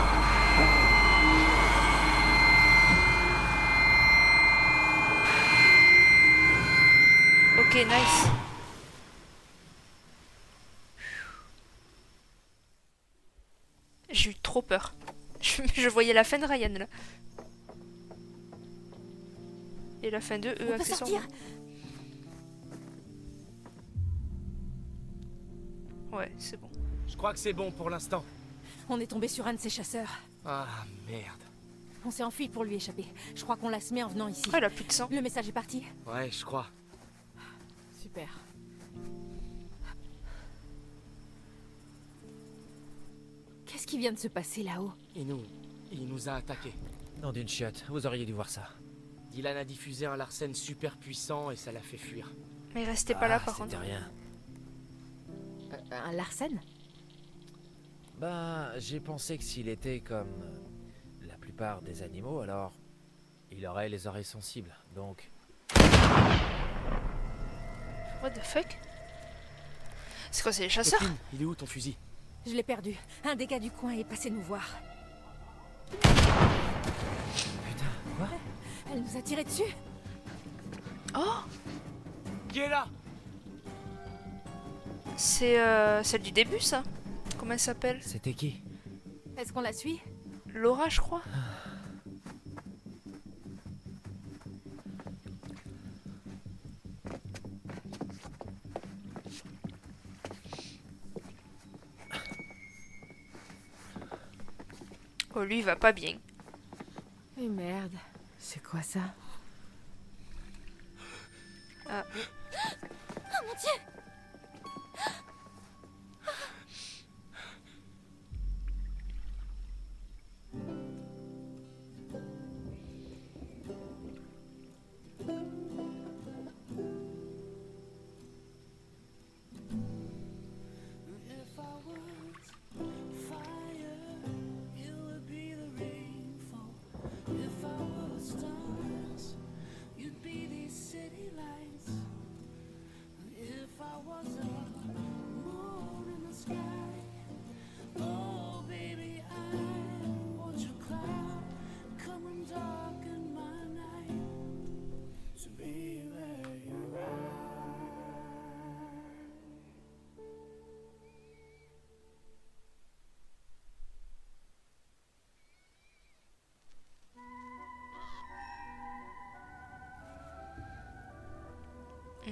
Ok, nice. J'ai eu trop peur. Je voyais la fin de Ryan là. Et la fin de eux, On peut sortir. Ouais, c'est bon. Je crois que c'est bon pour l'instant. On est tombé sur un de ces chasseurs. Ah, merde. On s'est enfui pour lui échapper. Je crois qu'on l'a semé en venant ici. Oh, il a plus de sang. Le message est parti. Ouais, je crois. Super. Qu'est-ce qui vient de se passer là-haut? Il nous a attaqués. Non d'une chiotte, vous auriez dû voir ça. Dylan a diffusé un Larsen super puissant et ça l'a fait fuir. Mais restez pas là par contre. C'était rien. Un Larsen? Ben, j'ai pensé que s'il était comme la plupart des animaux, alors il aurait les oreilles sensibles, donc... What the fuck? C'est quoi, c'est les chasseurs? Copine, il est où ton fusil? Je l'ai perdu. Un des gars du coin est passé nous voir. Putain, quoi? Elle nous a tiré dessus. Oh! Qui est là? C'est celle du début ça? Comment elle s'appelle? C'était qui? Est-ce qu'on la suit? Laura, je crois. Oh, lui, il va pas bien. Eh merde. C'est quoi ça? Ah. Oh mon Dieu!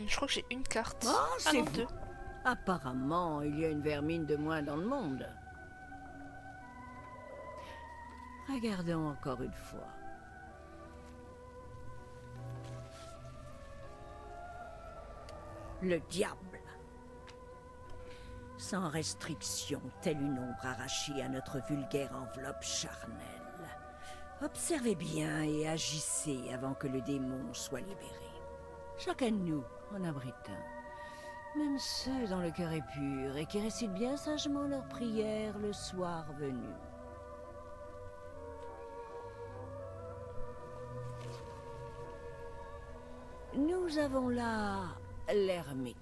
Je crois que j'ai une carte. Oh, ah c'est non, vous. deux. Apparemment, il y a une vermine de moins dans le monde. Regardons encore une fois. Le diable. Sans restriction, telle une ombre arrachée à notre vulgaire enveloppe charnelle. Observez bien et agissez avant que le démon soit libéré. Chacun de nous en abrite un. Même ceux dont le cœur est pur et qui récitent bien sagement leurs prières le soir venu. Nous avons là l'ermite.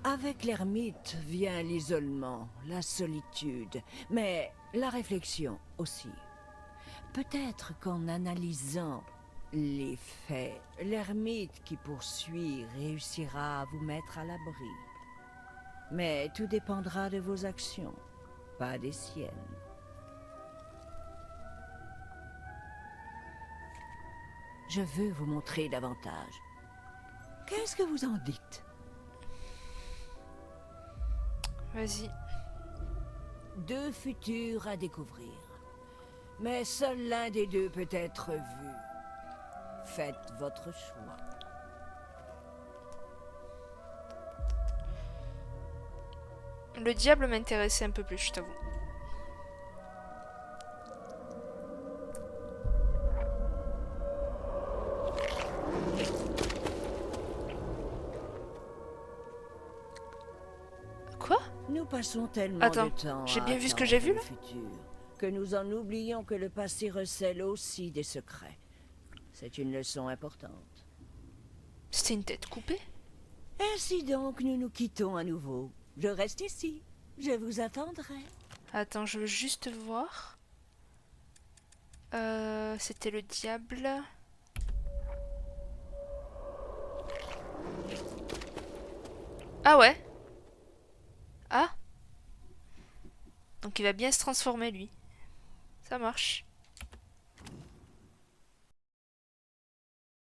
Avec l'ermite vient l'isolement, la solitude, mais la réflexion aussi. Peut-être qu'en analysant les faits, l'ermite qui poursuit réussira à vous mettre à l'abri. Mais tout dépendra de vos actions, pas des siennes. Je veux vous montrer davantage. Qu'est-ce que vous en dites? Vas-y. Deux futurs à découvrir. Mais seul l'un des deux peut être vu. Faites votre choix. Le diable m'intéressait un peu plus, je t'avoue. Quoi? Nous passons tellement Attends, de temps j'ai à bien vu ce que attendre j'ai vu, le là? futur, que nous en oublions que le passé recèle aussi des secrets. C'est une leçon importante. C'était une tête coupée? Ainsi donc, nous nous quittons à nouveau. Je reste ici, Je vous attendrai. Attends, je veux juste voir. C'était le diable. Ah ouais. Ah. Donc il va bien se transformer lui. Ça marche.